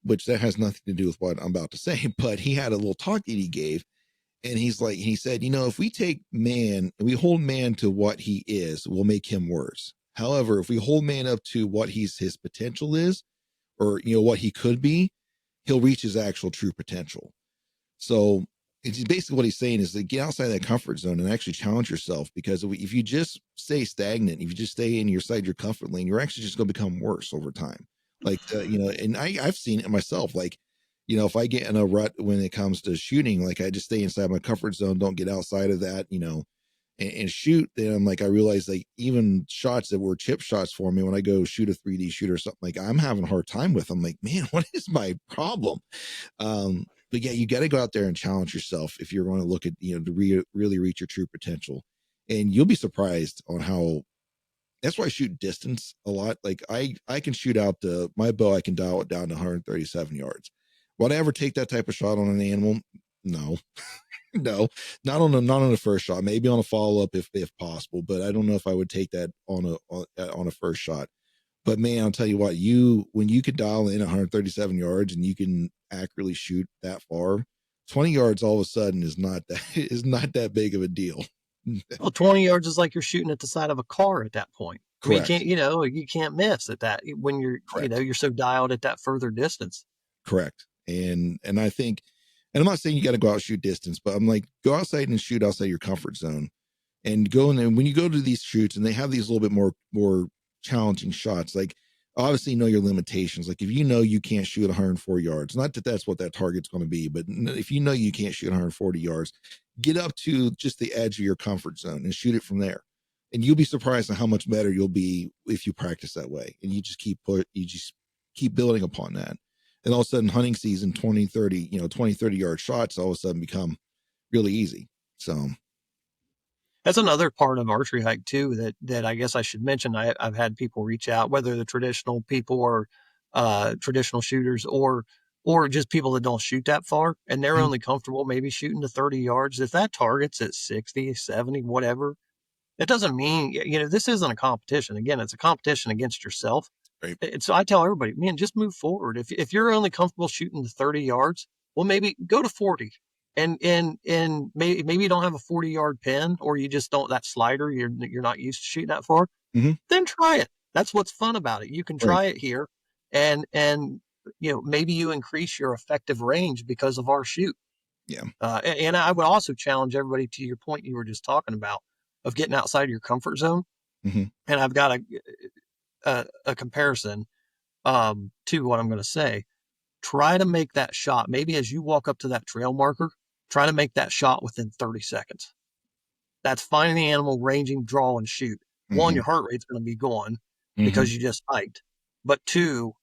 S1: which that has nothing to do with what I'm about to say. But he had a little talk that he gave, and he said, if we take man and we hold man to what he is, we'll make him worse. However, if we hold man up to what his potential is, or what he could be, he'll reach his actual true potential. So it's basically what he's saying is to get outside that comfort zone and actually challenge yourself, because if you just stay stagnant, if you just stay inside your comfort lane, you're actually just going to become worse over time. Like, and I've seen it myself. Like, if I get in a rut when it comes to shooting, like, I just stay inside my comfort zone, don't get outside of that, and shoot. Then I'm like, I realize, like, even shots that were chip shots for me, when I go shoot a 3D shoot or something, like, I'm having a hard time with. I'm like, man, what is my problem? But yeah, you got to go out there and challenge yourself if you're going to look at, to really reach your true potential. And you'll be surprised on how. That's why I shoot distance a lot. Like, I can shoot out my bow, I can dial it down to 137 yards. Would I ever take that type of shot on an animal? No. No, not on the first shot. Maybe on a follow up if possible, but I don't know if I would take that on a first shot. But man, I'll tell you what, when you could dial in 137 yards and you can accurately shoot that far, 20 yards all of a sudden is not that is not that big of a deal.
S2: Well, 20 yards is like you're shooting at the side of a car at that point. I mean,
S1: Correct.
S2: you can't miss at that when
S1: Correct.
S2: you're so dialed at that further distance.
S1: Correct. And I think, and I'm not saying you got to go out and shoot distance, but I'm like, go outside and shoot outside your comfort zone, and go in. And when you go to these shoots and they have these little bit more challenging shots, like, obviously know your limitations. Like, if you can't shoot 104 yards, not that that's what that target's going to be, but if you can't shoot 140 yards, get up to just the edge of your comfort zone and shoot it from there. And you'll be surprised at how much better you'll be if you practice that way. And you just keep building upon that. And all of a sudden, hunting season, 20, 30, 20, 30 yard shots all of a sudden become really easy. So
S2: That's another part of Archery Hike too that I guess I should mention. I've had people reach out, whether the traditional people or traditional shooters or just people that don't shoot that far, and they're
S1: mhm,
S2: only comfortable maybe shooting to 30 yards. If that target's at 60, 70, whatever, it doesn't mean, this isn't a competition. Again, it's a competition against yourself.
S1: right.
S2: And so I tell everybody, man, just move forward. If you're only comfortable shooting to 30 yards, well, maybe go to 40. And maybe you don't have a 40-yard pin, or you just don't, that slider, you're not used to shooting that far,
S1: Hmm.
S2: then try it. That's what's fun about it. You can
S1: Right.
S2: try it here, and maybe you increase your effective range because of our shoot.
S1: Yeah.
S2: And I would also challenge everybody, to your point you were just talking about, of getting outside of your comfort zone.
S1: Hmm.
S2: And I've got a comparison to what I'm going to say. Try to make that shot. Maybe as you walk up to that trail marker, try to make that shot within 30 seconds. That's finding the animal, ranging, draw, and shoot. One,
S1: Hmm.
S2: your heart rate's going to be going
S1: Hmm.
S2: because you just hiked. But two,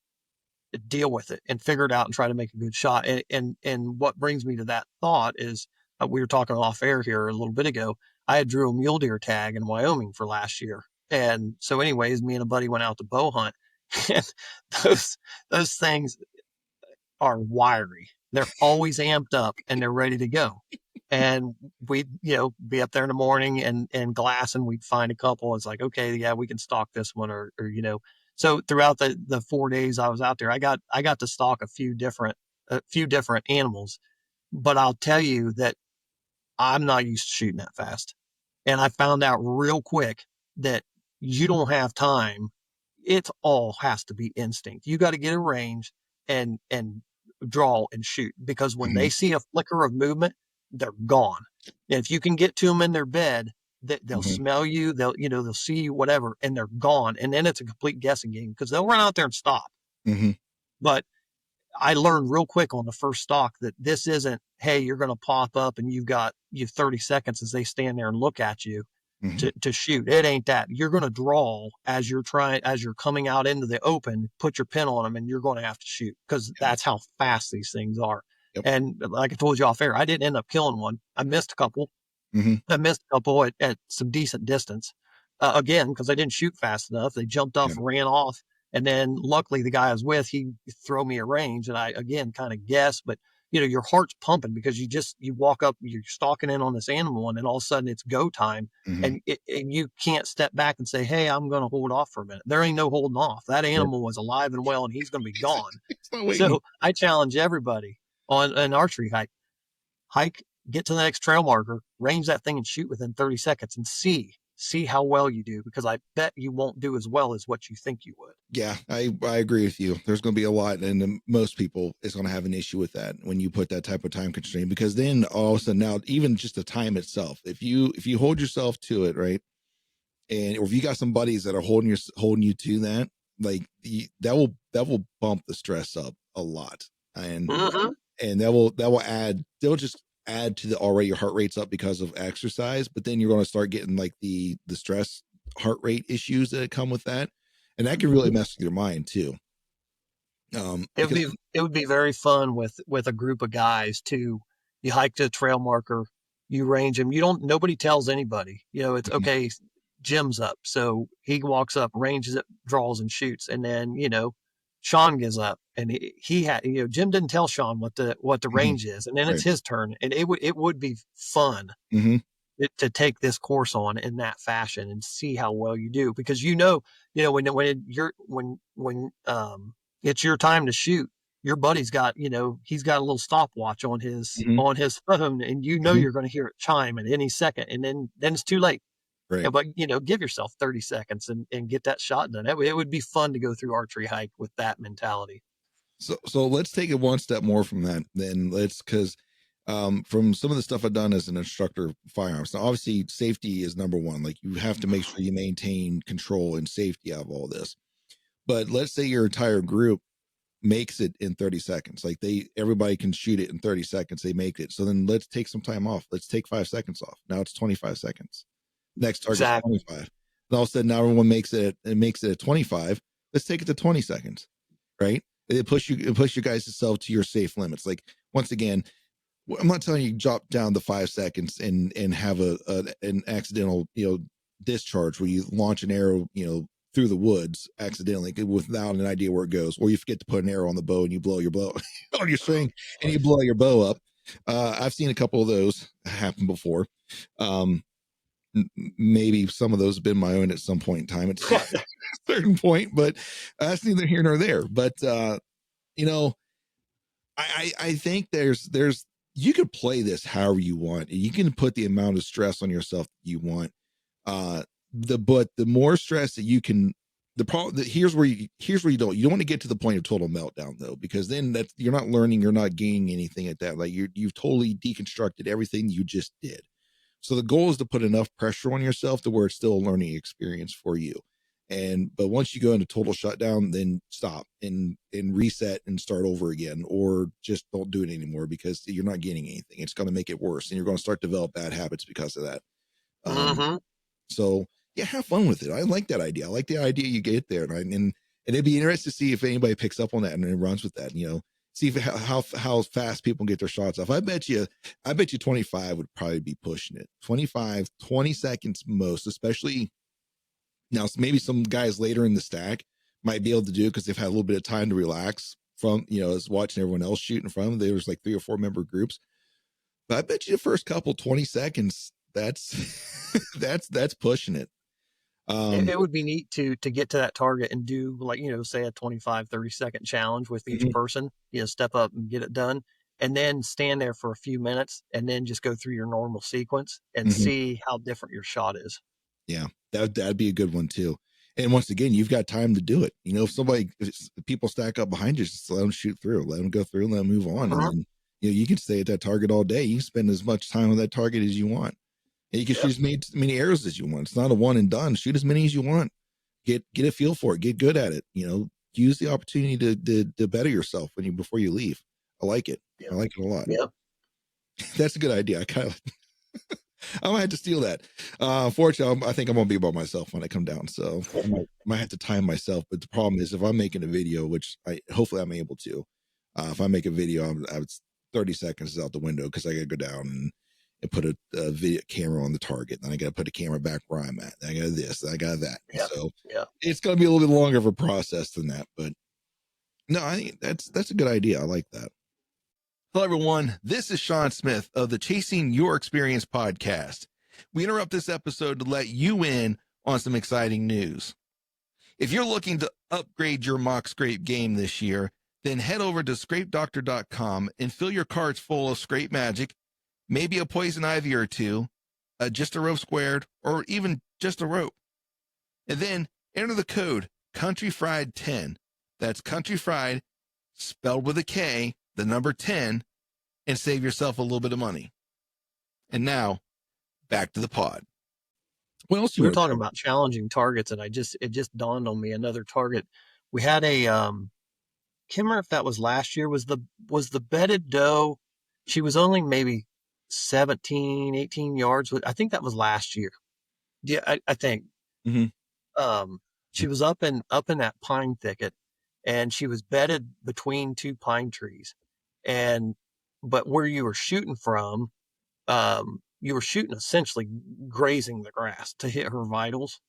S2: deal with it and figure it out and try to make a good shot. And what brings me to that thought is we were talking off air here a little bit ago. I had drew a mule deer tag in Wyoming for last year. And so anyways, me and a buddy went out to bow hunt and those things are wiry. They're always amped up and they're ready to go. And we'd, be up there in the morning and glass and we'd find a couple. It's like, okay, yeah, we can stalk this one or so throughout the 4 days I was out there, I got to stalk a few different animals, but I'll tell you that I'm not used to shooting that fast. And I found out real quick that you don't have time. It all has to be instinct. You got to get a range and draw and shoot, because when they see a flicker of movement, they're gone. And if you can get to them in their bed, they'll smell you, they'll see you, whatever, and they're gone. And then it's a complete guessing game because they'll run out there and stop. But I learned real quick on the first stalk that this isn't, hey, you're going to pop up and you've 30 seconds as they stand there and look at you to shoot. It ain't that. You're going to draw as you're coming out into the open, put your pin on them, and you're going to have to shoot because that's how fast these things are.
S1: Yep.
S2: And like I told you off air, I didn't end up killing one. I missed a couple. I missed a couple at some decent distance. Again, because I didn't shoot fast enough. They jumped off, ran off. And then luckily the guy I was with, he threw me a range and I, again, kind of guessed, but your heart's pumping because you walk up, you're stalking in on this animal and then all of a sudden it's go time and you can't step back and say, hey, I'm going to hold off for a minute. There ain't no holding off. That animal was alive and well, and he's going to be gone. So I challenge everybody on an archery hike, get to the next trail marker, range that thing and shoot within 30 seconds and see how well you do, because I bet you won't do as well as what you think you would.
S1: Yeah, I agree with you. There's going to be a lot, and most people is going to have an issue with that when you put that type of time constraint, because then all of a sudden now, even just the time itself, if you hold yourself to it, right, and or if you got some buddies that are holding you to that, like that will bump the stress up a lot, and they'll just add to the already your heart rate's up because of exercise, but then you're going to start getting like the stress heart rate issues that come with that, and that can really mess with your mind too.
S2: It would be very fun with a group of guys too. You hike to a trail marker, you range them. Nobody tells anybody. It's okay. Jim's up, so he walks up, ranges it, draws and shoots, and then Sean gets up, and he had Jim didn't tell Sean what the range is, and then it's his turn, and it would be fun to take this course on in that fashion and see how well you do, because when it's your time to shoot, your buddy's got he's got a little stopwatch on his phone, and you're going to hear it chime at any second, and then it's too late.
S1: Right.
S2: But give yourself 30 seconds and get that shot done. It would be fun to go through archery hike with that mentality.
S1: So let's take it one step more from that. Then because from some of the stuff I've done as an instructor of firearms, now obviously safety is number one. Like you have to make sure you maintain control and safety of all this. But let's say your entire group makes it in 30 seconds. Like everybody can shoot it in 30 seconds. They make it. So then let's take some time off. Let's take 5 seconds off. Now it's 25 seconds. Next target is 25. And all of a sudden now everyone makes it at 25. Let's take it to 20 seconds. Right? It push you guys yourself to your safe limits. Like once again, I'm not telling you drop down to 5 seconds and have an accidental, discharge where you launch an arrow, through the woods accidentally without an idea where it goes, or you forget to put an arrow on the bow and you blow your bow on your string and you blow your bow up. I've seen a couple of those happen before. Maybe some of those have been my own at some point in time at a certain point, but that's neither here nor there. But I think there's you could play this however you want. You can put the amount of stress on yourself that you want. But the more stress that you can, here's where you don't want to get to the point of total meltdown though, because then you're not learning, you're not gaining anything at that. Like you've totally deconstructed everything you just did. So the goal is to put enough pressure on yourself to where it's still a learning experience for you. But once you go into total shutdown, then stop and reset and start over again, or just don't do it anymore because you're not gaining anything. It's going to make it worse, and you're going to start to develop bad habits because of that. So yeah, have fun with it. I like that idea. I like the idea you get there, and And it'd be interesting to see if anybody picks up on that and runs with that, see if, how fast people get their shots off. I bet you 25 would probably be pushing it. 25, 20 seconds most, especially now. Maybe some guys later in the stack might be able to do it because they've had a little bit of time to relax from, as watching everyone else shoot in front of them. There was like 3 or 4 member groups. But I bet you the first couple 20 seconds, that's that's pushing it.
S2: It would be neat to get to that target and do, like, say a 25, 30-second challenge with each person, step up and get it done, and then stand there for a few minutes and then just go through your normal sequence and see how different your shot is.
S1: Yeah, that'd be a good one too. And once again, you've got time to do it. If people stack up behind you, just let them shoot through, let them go through, let them move on. And then, you can stay at that target all day. You can spend as much time on that target as you want. And you can shoot as many arrows as you want. It's not a one and done. Shoot as many as you want. Get a feel for it. Get good at it. Use the opportunity to better yourself before you leave. I like it. Yep. I like it a lot.
S2: Yep.
S1: That's a good idea. I kind of I might have to steal that. Fortunately, I think I'm gonna be by myself when I come down, so I might have to time myself. But the problem is, if I'm making a video, which hopefully I'm able to, if I make a video, I'm 30 seconds is out the window because I gotta go down and put a video camera on the target, and I gotta put a camera back where I'm at. I got this, I got that.
S2: Yeah.
S1: So it's gonna be a little bit longer of a process than that. But no, I think that's a good idea. I like that. Hello, everyone. This is Sean Smith of the Chasing Your Experience podcast. We interrupt this episode to let you in on some exciting news. If you're looking to upgrade your mock scrape game this year, then head over to scrapedoctor.com and fill your carts full of scrape magic, maybe a poison ivy or two, just a rope squared, or even just a rope. And then enter the code CountryFried10. That's Country Fried, spelled with a K, the number 10, and save yourself a little bit of money. And now, back to the pod. What else?
S2: We were talking about challenging targets, and it just dawned on me another target. We had a can't remember if that was last year. Was the bedded doe? She was only maybe 17, 18 yards. I think that was last year. Yeah, I think. She was up in that pine thicket, and she was bedded between 2 pine trees. But where you were shooting from, you were shooting essentially grazing the grass to hit her vitals,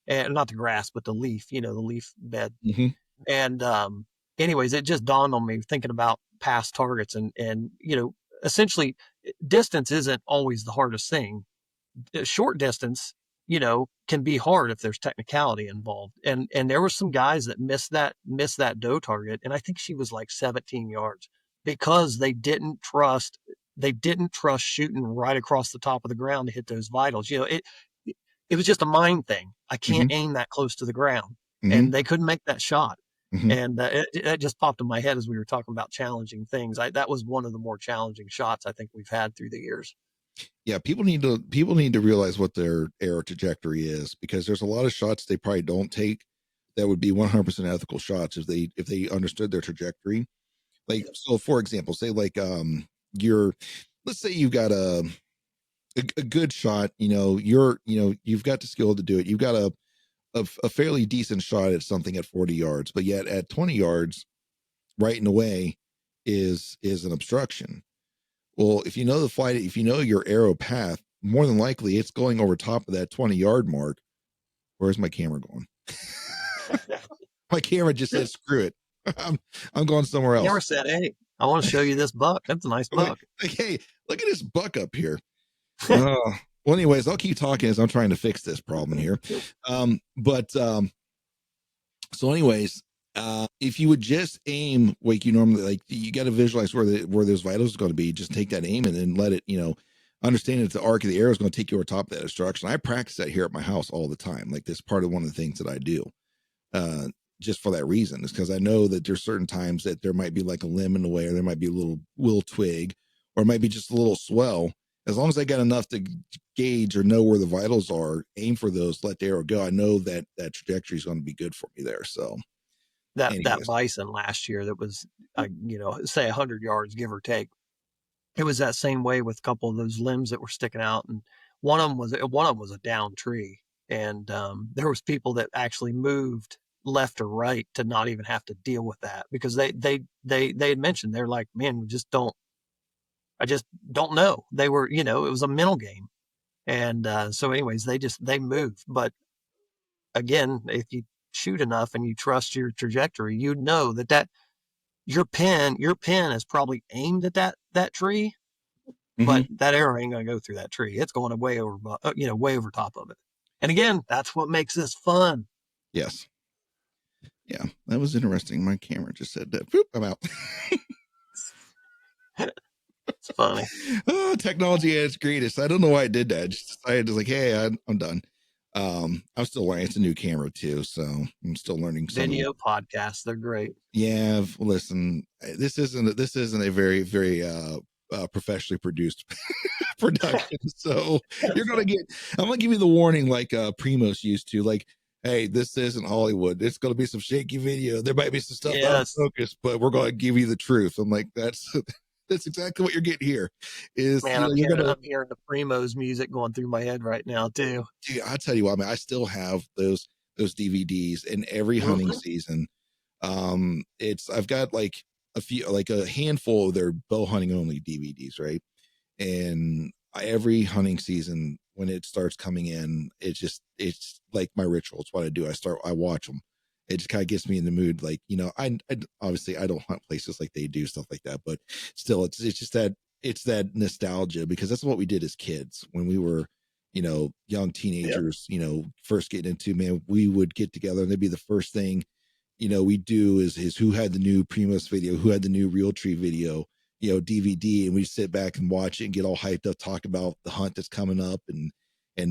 S2: and not the grass, but the leaf, the leaf bed. And anyways, it just dawned on me thinking about past targets, and essentially distance isn't always the hardest thing. Short distance, can be hard if there's technicality involved. And there were some guys that missed that doe target, and I think she was like 17 yards because they didn't trust shooting right across the top of the ground to hit those vitals. It was just a mind thing. I can't aim that close to the ground, and they couldn't make that shot. And it just popped in my head as we were talking about challenging things. That was one of the more challenging shots I think we've had through the years.
S1: Yeah, people need to realize what their arrow trajectory is, because there's a lot of shots they probably don't take that would be 100% ethical shots if they understood their trajectory. Like, so for example, say like let's say you've got a good shot, you've got the skill to do it. You've got a fairly decent shot at something at 40 yards, but yet at 20 yards, right in the way is an obstruction. Well, if you know the flight, if you know your arrow path, more than likely it's going over top of that 20-yard mark. Where's my camera going? My camera just said, screw it. I'm going somewhere else.
S2: Camera said, hey, I want to show you this buck. That's a nice buck.
S1: Like, hey, look at this buck up here. Well, anyways, I'll keep talking as I'm trying to fix this problem here. So anyways, if you would just aim like you normally, like, you got to visualize where those vitals are going to be. Just take that aim and then let it, understand that the arc of the arrow is going to take you over top of that obstruction. I practice that here at my house all the time. Like, this part of one of the things that I do, just for that reason, is because I know that there's certain times that there might be like a limb in the way, or there might be a little twig, or it might be just a little swell. As long as I got enough to gauge or know where the vitals are, aim for those, let the arrow go, I know that trajectory is going to be good for me there. So
S2: that bison last year that was, say 100 yards, give or take. It was that same way with a couple of those limbs that were sticking out, and one of them was a down tree, and there was people that actually moved left or right to not even have to deal with that, because they had mentioned, they're like, man, I just don't know. They were, it was a mental game. And so anyways, they move. But again, if you shoot enough and you trust your trajectory, you know that your pin is probably aimed at that tree,
S1: Mm-hmm.
S2: but that arrow ain't going to go through that tree. It's going way over, way over top of it. And again, that's what makes this fun.
S1: Yes. Yeah, that was interesting. My camera just said that. Boop, I'm out.
S2: It's funny.
S1: Oh, technology at its greatest. I don't know why I did that. I just decided to like, hey, I'm done. I'm still learning. It's a new camera too, so I'm still learning some.
S2: Video podcasts, they're great.
S1: Yeah, listen, this isn't a very very professionally produced production, so you're gonna get. I'm gonna give you the warning like Primos used to. Like, hey, this isn't Hollywood. It's gonna be some shaky video. There might be some stuff out of focus, but we're gonna give you the truth. I'm like, that's exactly what you're getting here. Is
S2: Man, I'm
S1: you're gonna.
S2: hearing the Primos music going through my head right now too.
S1: Dude, I'll tell you what, I mean, I still have those DVDs in every hunting season. I've got like a handful of their bow hunting only DVDs, right? And every hunting season when it starts coming in, it's like my ritual. It's what I do. I watch them. It just kind of gets me in the mood. Like, I obviously I don't hunt places like they do, stuff like that, but still it's just that it's that nostalgia, because that's what we did as kids when we were, young teenagers, first getting into, man, we would get together and that'd be the first thing, we do is who had the new Primus video, who had the new Realtree video, DVD, and we sit back and watch it and get all hyped up, talk about the hunt that's coming up and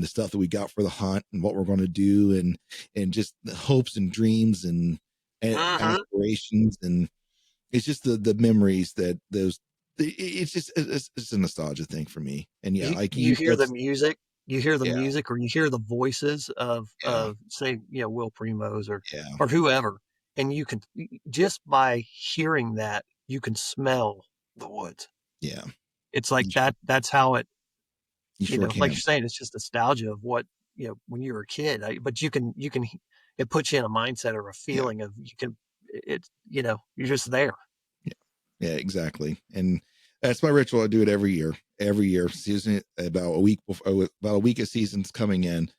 S1: the stuff that we got for the hunt and what we're going to do and just the hopes and dreams and aspirations. And it's just the memories that it's a nostalgia thing for me. And yeah,
S2: you hear the music,
S1: yeah,
S2: or you hear the voices
S1: yeah,
S2: of say, Will Primos
S1: yeah,
S2: or whoever, and you can, just by hearing that, you can smell the woods.
S1: yeah.
S2: It's like that. That's how it,
S1: You sure
S2: like you're
S1: can.
S2: saying, it's just nostalgia of what, when you were a kid. But it puts you in a mindset or a
S1: Yeah.
S2: feeling of, it's, you're just there.
S1: Yeah. Yeah, exactly. And that's my ritual. I do it every year. Every year, season about a week before, about a week of seasons coming in.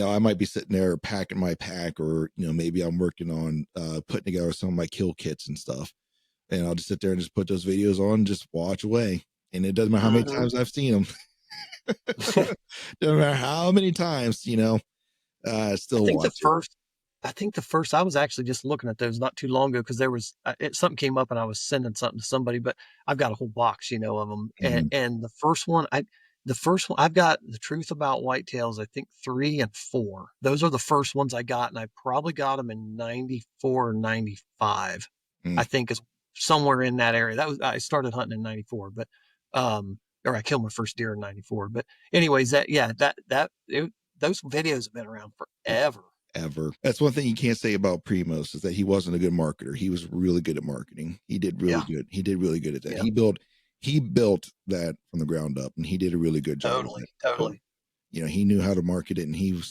S1: I might be sitting there packing my pack, or maybe I'm working on putting together some of my kill kits and stuff. And I'll just sit there and just put those videos on, just watch away. And it doesn't matter how many times I've seen them. Doesn't matter how many times,
S2: I
S1: still
S2: think the
S1: watch it.
S2: first, I was actually just looking at those not too long ago, because there was something came up and I was sending something to somebody, but I've got a whole box, of them. And
S1: Mhm.
S2: the first one I've got, The Truth About Whitetails, I think 3 and 4. Those are the first ones I got, and I probably got them in 94 or 95. I
S1: Mm.
S2: think is somewhere in that area. I started hunting in 94, but or I killed my first deer in 94. But anyways, those videos have been around forever.
S1: Ever. That's one thing you can't say about Primos, is that he wasn't a good marketer. He was really good at marketing. He did really
S2: Yeah.
S1: good. He did really good at that.
S2: Yeah.
S1: He built that from the ground up, and he did a really good job of
S2: Totally.
S1: it.
S2: Totally.
S1: He knew how to market it, and he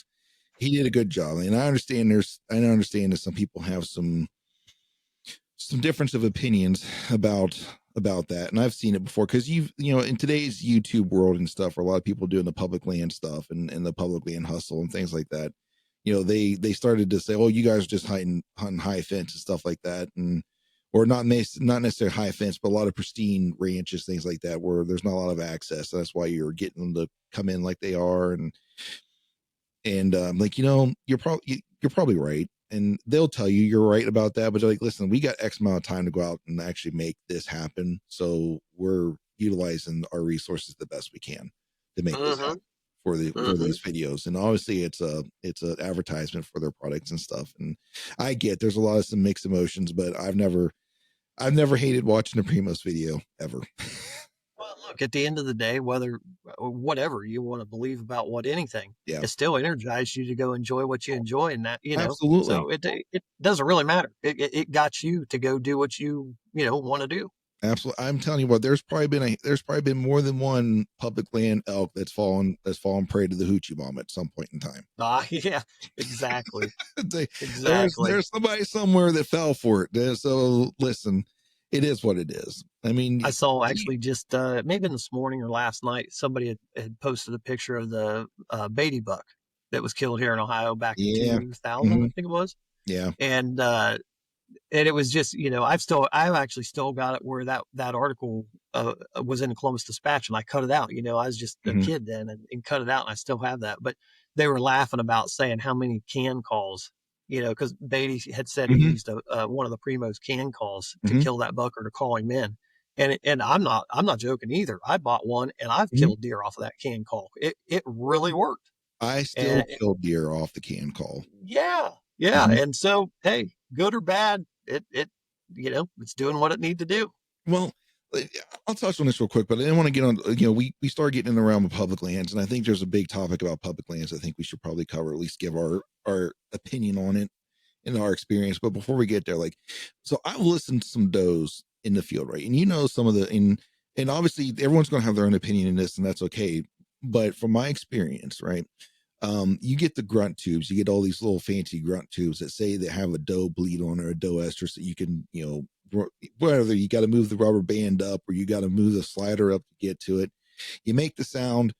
S1: did a good job. And I understand that some people have some difference of opinions about that, and I've seen it before, because in today's YouTube world and stuff, where a lot of people doing the public land stuff and the public land hustle and things like that, they started to say, oh, you guys are just hunting high fence and stuff like that, and or not necessarily high fence, but a lot of pristine ranches, things like that, where there's not a lot of access. So that's why you're getting them to come in like they are. And like, you're probably right, and they'll tell you you're right about that, but they're like, listen, we got X amount of time to go out and actually make this happen, so we're utilizing our resources the best we can to make this happen for these videos. And obviously it's an advertisement for their products and stuff, and I get there's a lot of some mixed emotions, but I've never hated watching a Primos video ever.
S2: Well, look, at the end of the day, whatever you want to believe about anything,
S1: Yeah,
S2: it still energized you to go enjoy what you enjoy, and that,
S1: absolutely.
S2: so it doesn't really matter. It got you to go do what you want to do.
S1: Absolutely. I'm telling you what, there's probably been more than one public land elk that's fallen prey to the hoochie mom at some point in time.
S2: Yeah, exactly.
S1: They,
S2: Exactly.
S1: there's somebody somewhere that fell for it. So listen, it is what it is. I mean,
S2: I saw actually just maybe this morning or last night, somebody had posted a picture of the Beatty buck that was killed here in Ohio back in
S1: yeah,
S2: 2000, I
S1: mhm,
S2: think it was.
S1: yeah,
S2: And it was just, I've actually still got it where that article was in the Columbus Dispatch, and I cut it out. I was just a
S1: mhm,
S2: kid then, and cut it out, and I still have that. But they were laughing about saying how many can calls, because Beatty had said he
S1: mhm,
S2: used one of the Primo's can calls to
S1: mhm,
S2: kill that buck or to call him in. And I'm not joking either. I bought one and I've
S1: mhm.
S2: killed deer off of that can call. It really worked.
S1: I
S2: And
S1: still kill deer off the can call.
S2: yeah, yeah.
S1: Mhm.
S2: And so, hey, good or bad, it's doing what it need to do.
S1: Well, uh, I'll touch on this real quick, but I didn't want to get on. We start getting in the realm of public lands, and I think there's a big topic about public lands. I think we should probably cover, at least give our opinion on it and our experience. But before we get there, so I've listened to some does in the field, right? And some of and obviously everyone's going to have their own opinion in this, and that's okay. But from my experience, right, you get the grunt tubes, you get all these little fancy grunt tubes that say they have a doe bleed on or a doe estrus that you can, whether you got to move the rubber band up or you got to move the slider up to get to it. You make the sound.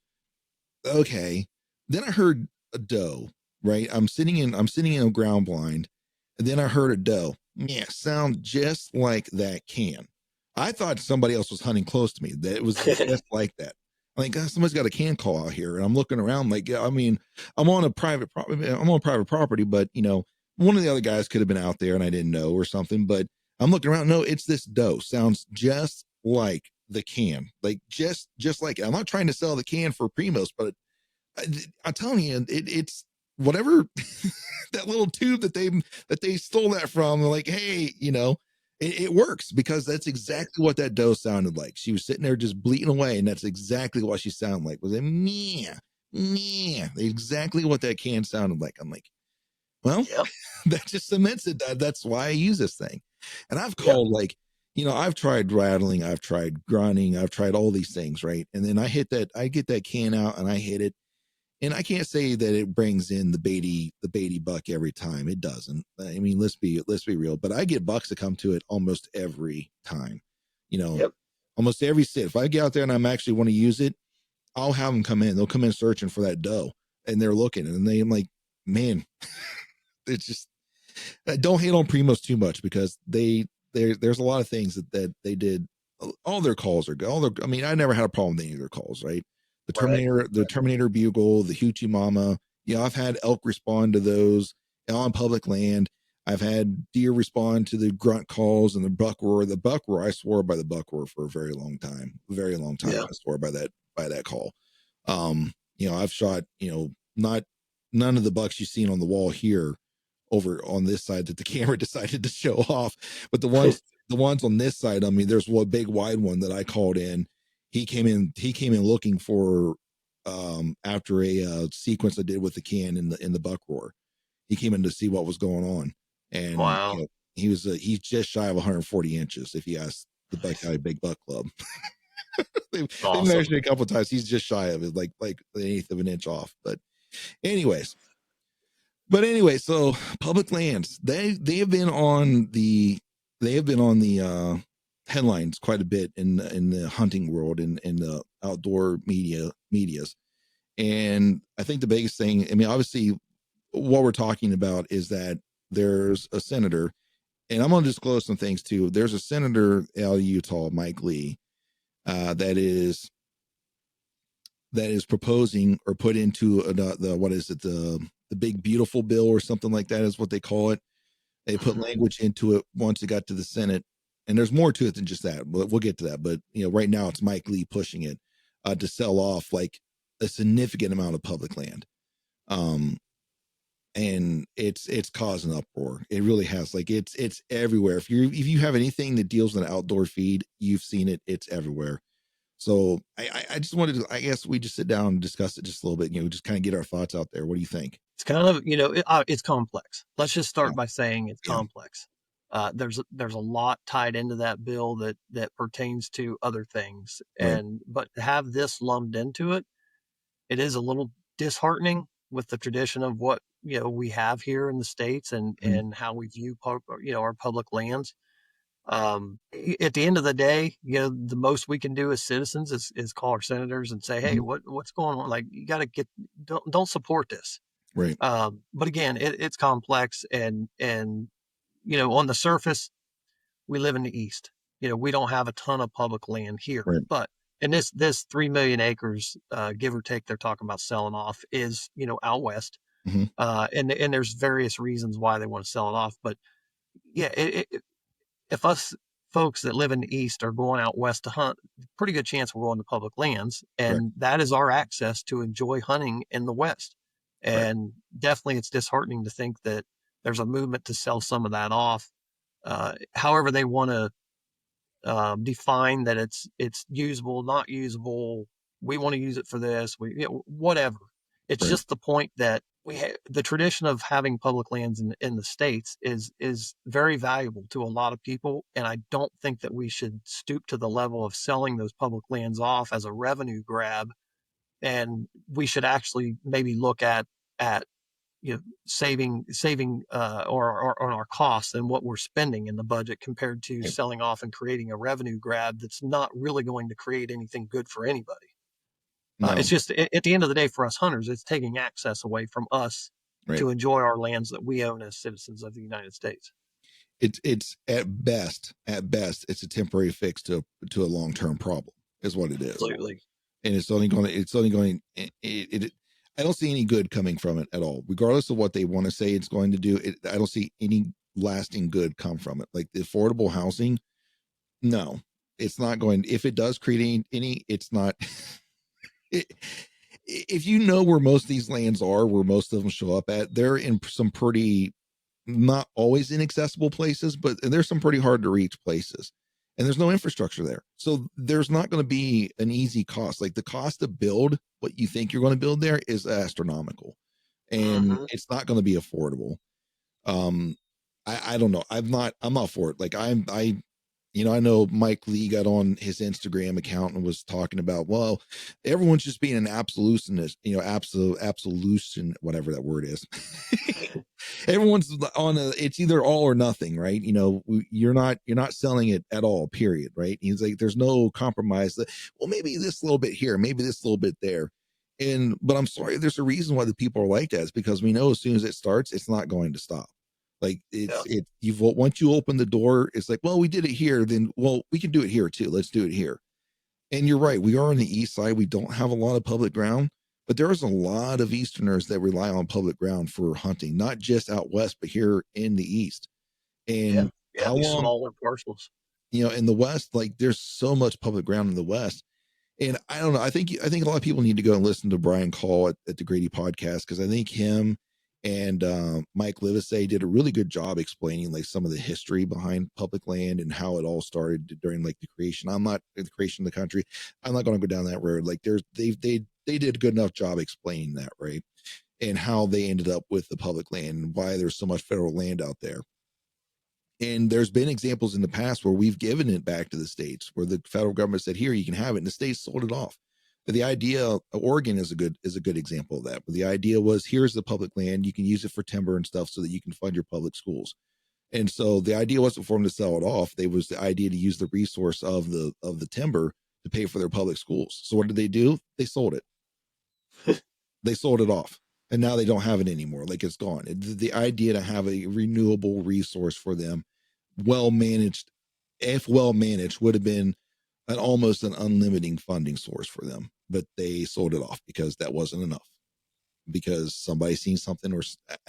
S1: Okay. Then I heard a doe, right? I'm sitting in a ground blind, and then I heard a doe. Yeah, sound just like that can. I thought somebody else was hunting close to me. That it was just like that. I'm like, God, somebody's got a can call out here, and I'm looking around like, yeah, I mean, I'm on private property, but one of the other guys could have been out there and I didn't know or something. But I'm looking around. No, it's this doe. Sounds just like the can, like just like it. I'm not trying to sell the can for Primos, but I'm telling you, it's whatever that little tube that they stole that from. Like, hey, it works because that's exactly what that doe sounded like. She was sitting there just bleating away, and that's exactly what she sounded like. Was it meh, meh? Exactly what that can sounded like. I'm like, well,
S2: Yep.
S1: that just cements it. That's why I use this thing. And I've
S2: Yep.
S1: called I've tried rattling, I've tried grunting, I've tried all these things, right? And then I get that can out and I hit it, and I can't say that it brings in the Beatty buck every time. It doesn't. I mean, let's be real. But I get bucks that come to it almost every time. You know,
S2: Yep.
S1: almost every sit. If I get out there and I'm actually want to use it, I'll have them come in. They'll come in searching for that doe, and they're looking, and I'm like, man, it's just don't hate on Primos too much because there's a lot of things that they did. All their calls are good. I mean, I never had a problem with any of their calls, right? The
S2: Right.
S1: Terminator bugle, the Hoochie Mama. I've had elk respond to those on public land. I've had deer respond to the grunt calls and the buck roar. The buck roar, I swore by the buck roar for a very long time. A very long time.
S2: Yeah.
S1: I swore by that call. I've shot, not none of the bucks you've seen on the wall here over on this side that the camera decided to show off. But the ones on this side, I mean, there's one big wide one that I called in. He came in looking for after a sequence I did with the can in the buck roar. He came in to see what was going on. And
S2: Wow.
S1: he's just shy of 140 inches if you ask the Buck Guy Big Buck Club. They've
S2: Awesome.
S1: measured it a couple of times. He's just shy of it, like an eighth of an inch off. Anyways, so public lands, they have been on the headlines quite a bit in the hunting world and in the outdoor medias. And I think the biggest thing, I mean, obviously what we're talking about is that there's a senator, and I'm going to disclose some things too. There's a senator out of Utah, Mike Lee, that is proposing or put into the what is it, the big beautiful bill or something like that is what they call it. They put
S2: Hmm.
S1: language into it once it got to the Senate, and there's more to it than just that. But we'll get to that. But right now it's Mike Lee pushing it to sell off like a significant amount of public land, um, and it's causing uproar. It really has. Like it's everywhere. If you have anything that deals with an outdoor feed, you've seen it. It's everywhere. So I just wanted to. I guess we just sit down and discuss it just a little bit. Just kind of get our thoughts out there. What do you think?
S2: It's kind of, it's complex. Let's just
S1: Yeah,
S2: start by saying it's
S1: yeah,
S2: complex. There's a lot tied into that bill that pertains to other things,
S1: Right.
S2: but to have this lumped into it, it is a little disheartening with the tradition of what we have here in the states,
S1: Mhm.
S2: and how we view our public lands. At the end of the day, the most we can do as citizens is call our senators and say, hey,
S1: Mhm.
S2: what's going on? Like, you got to don't support this.
S1: Right.
S2: But again, it's complex, and on the surface, we live in the East. We don't have a ton of public land here,
S1: Right.
S2: but and this 3 million acres, give or take, they're talking about selling off is out west,
S1: Mhm.
S2: and there's various reasons why they want to sell it off. But yeah, if us folks that live in the East are going out west to hunt, pretty good chance we're going to public lands,
S1: Right.
S2: and that is our access to enjoy hunting in the West.
S1: Right.
S2: And definitely, it's disheartening to think that there's a movement to sell some of that off. However, they want to define that it's usable, not usable. We want to use it for this. Whatever. It's
S1: Right.
S2: just the point that the tradition of having public lands in the states is very valuable to a lot of people, and I don't think that we should stoop to the level of selling those public lands off as a revenue grab. And we should actually maybe look at saving or on our costs and what we're spending in the budget compared to
S1: Right.
S2: selling off and creating a revenue grab that's not really going to create anything good for anybody. It's
S1: No.
S2: just at the end of the day, for us hunters, it's taking access away from us
S1: Right.
S2: to enjoy our lands that we own as citizens of the United States.
S1: It's at best, it's a temporary fix to a long-term problem, is what it is.
S2: Absolutely.
S1: And it's only going, I don't see any good coming from it at all, regardless of what they want to say it's going to do. I don't see any lasting good come from it. Like the affordable housing, no, it's not going. If it does create any, it's not. it, if you know where most of these lands are, where most of them show up at, they're in some pretty, not always inaccessible places, but there's some pretty hard to reach places. And there's no infrastructure there. So there's not going to be an easy cost. Like the cost to build what you think you're going to build there is astronomical. And
S2: Mm-hmm.
S1: it's not going to be affordable. Um, I don't know. I'm not for it. Like I know Mike Lee got on his Instagram account and was talking about, well, everyone's just being an absolutionist, absolution, whatever that word is. Everyone's on it's either all or nothing, right? You're not selling it at all, period, right? He's like, there's no compromise. Well, maybe this little bit here, maybe this little bit there. But I'm sorry, there's a reason why the people are like that. It's because we know as soon as it starts, it's not going to stop. Like
S2: Yeah.
S1: you've once you open the door, it's like, well, we did it here, then well, we can do it here too. Let's do it here. And you're right, we are on the east side. We don't have a lot of public ground, but there's a lot of Easterners that rely on public ground for hunting, not just out west, but here in the east.
S2: Yeah.
S1: And
S2: Yeah.
S1: how
S2: These
S1: long,
S2: smaller parcels.
S1: in the west, like there's so much public ground in the west. And I don't know. I think a lot of people need to go and listen to Brian Call at the Grady podcast, because I think him and Mike Livesey did a really good job explaining like some of the history behind public land and how it all started during like the creation. I'm not the creation of the country. I'm not going to go down that road. Like they did a good enough job explaining that, right? And how they ended up with the public land and why there's so much federal land out there. And there's been examples in the past where we've given it back to the states, where the federal government said, here, you can have it, and the states sold it off. But the idea, Oregon is a good example of that. But the idea was, here's the public land, you can use it for timber and stuff so that you can fund your public schools. And so the idea wasn't for them to sell it off. They was the idea to use the resource of the timber to pay for their public schools. So what did they do? They sold it. They sold it off. And now they don't have it anymore. Like it's gone. The idea to have a renewable resource for them, well managed, if well managed, would have been almost an unlimited funding source for them. But they sold it off because that wasn't enough. Because somebody seen something or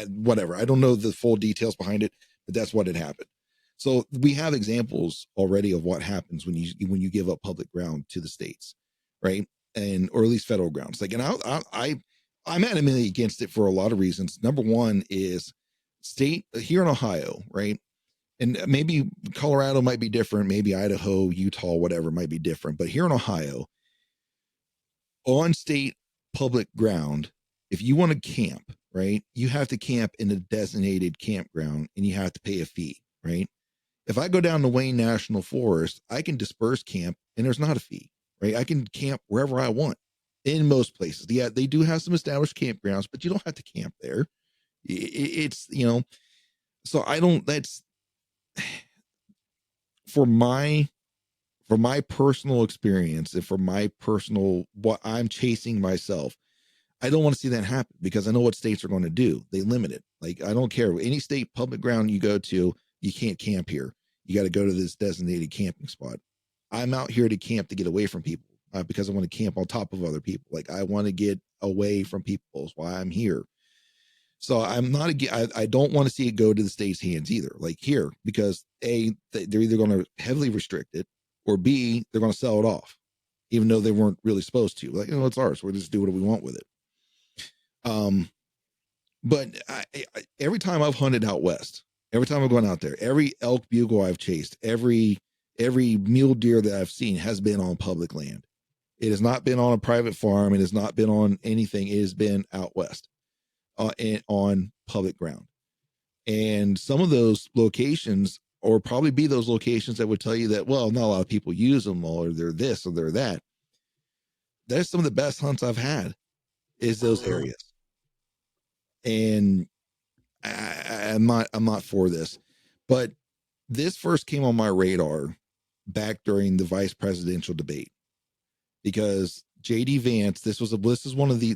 S1: whatever. I don't know the full details behind it, but that's what had happened. So we have examples already of what happens when you give up public ground to the states, right? And or at least federal grounds. Like, and I'm adamantly against it for a lot of reasons. Number one is state here in Ohio, right? And maybe Colorado might be different, maybe Idaho, Utah, whatever might be different. But here in Ohio, on state public ground, if you want to camp, right, you have to camp in a designated campground and you have to pay a fee, right? If I go down to Wayne National Forest, I can disperse camp and there's not a fee, right? I can camp wherever I want in most places. Yeah, they do have some established campgrounds, but you don't have to camp there. It's, so I don't, that's for my personal experience and for my personal, what I'm chasing myself. I don't want to see that happen because I know what states are going to do. They limit it. Like, I don't care. Any state public ground you go to, you can't camp here. You got to go to this designated camping spot. I'm out here to camp to get away from people because I want to camp on top of other people. Like, I want to get away from people. That's why I'm here. So I'm not, I don't want to see it go to the state's hands either. Like here, because A, they're either going to heavily restrict it, or B, they're going to sell it off, even though they weren't really supposed to. Like, it's ours. We'll just do what we want with it. But every time I've hunted out west, every time I've gone out there, every elk bugle I've chased, every mule deer that I've seen has been on public land. It has not been on a private farm. It has not been on anything. It has been out west and on public ground. And some of those locations, or probably be those locations that would tell you that, well, not a lot of people use them, or they're this or they're that. That's some of the best hunts I've had, is those areas. And I'm not for this, but this first came on my radar back during the vice presidential debate, because JD Vance, this is one of the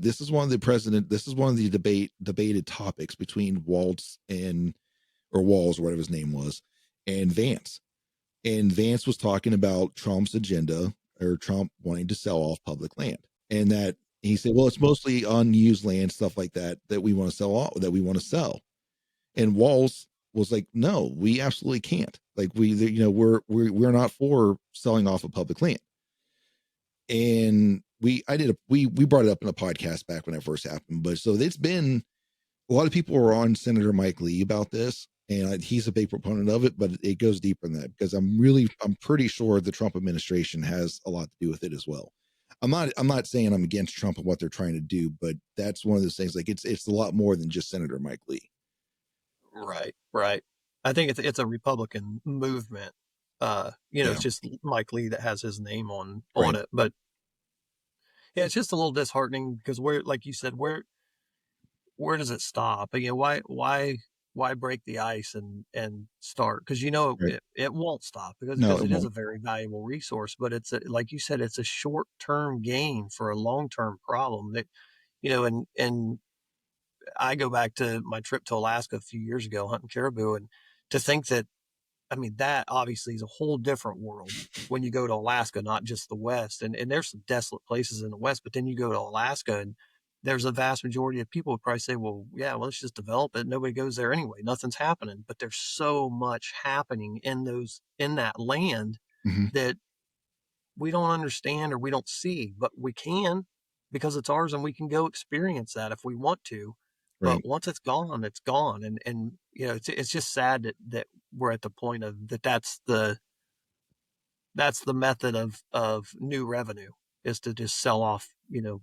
S1: debated topics between Waltz or Walls, or whatever his name was, and Vance. And Vance was talking about Trump's agenda, or Trump wanting to sell off public land. And that he said, well, it's mostly unused land, stuff like that we want to sell off, that we want to sell. And Walls was like, no, we absolutely can't. Like, we're not for selling off of public land. And we brought it up in a podcast back when it first happened. But so it's been, a lot of people are on Senator Mike Lee about this, and he's a big proponent of it, but it goes deeper than that, because I'm pretty sure the Trump administration has a lot to do with it as well. I'm not saying I'm against Trump and what they're trying to do, but that's one of those things. Like, it's a lot more than just Senator Mike Lee.
S2: Right. I think it's a Republican movement. It's just Mike Lee that has his name on it. But yeah, it's just a little disheartening, because like you said, where does it stop? Why break the ice and start? Because it won't stop, because it is a very valuable resource. But like you said, it's a short-term gain for a long-term problem that, and I go back to my trip to Alaska a few years ago hunting caribou, and to think that, that obviously is a whole different world when you go to Alaska, not just the West. And there's some desolate places in the West, but then you go to Alaska and there's a vast majority of people would probably say, well, yeah, let's just develop it. Nobody goes there anyway. Nothing's happening. But there's so much happening in that land that we don't understand or we don't see, but we can, because it's ours, and we can go experience that if we want to. But once it's gone, it's gone. And it's just sad that we're at the point of that's the method of new revenue, is to just sell off,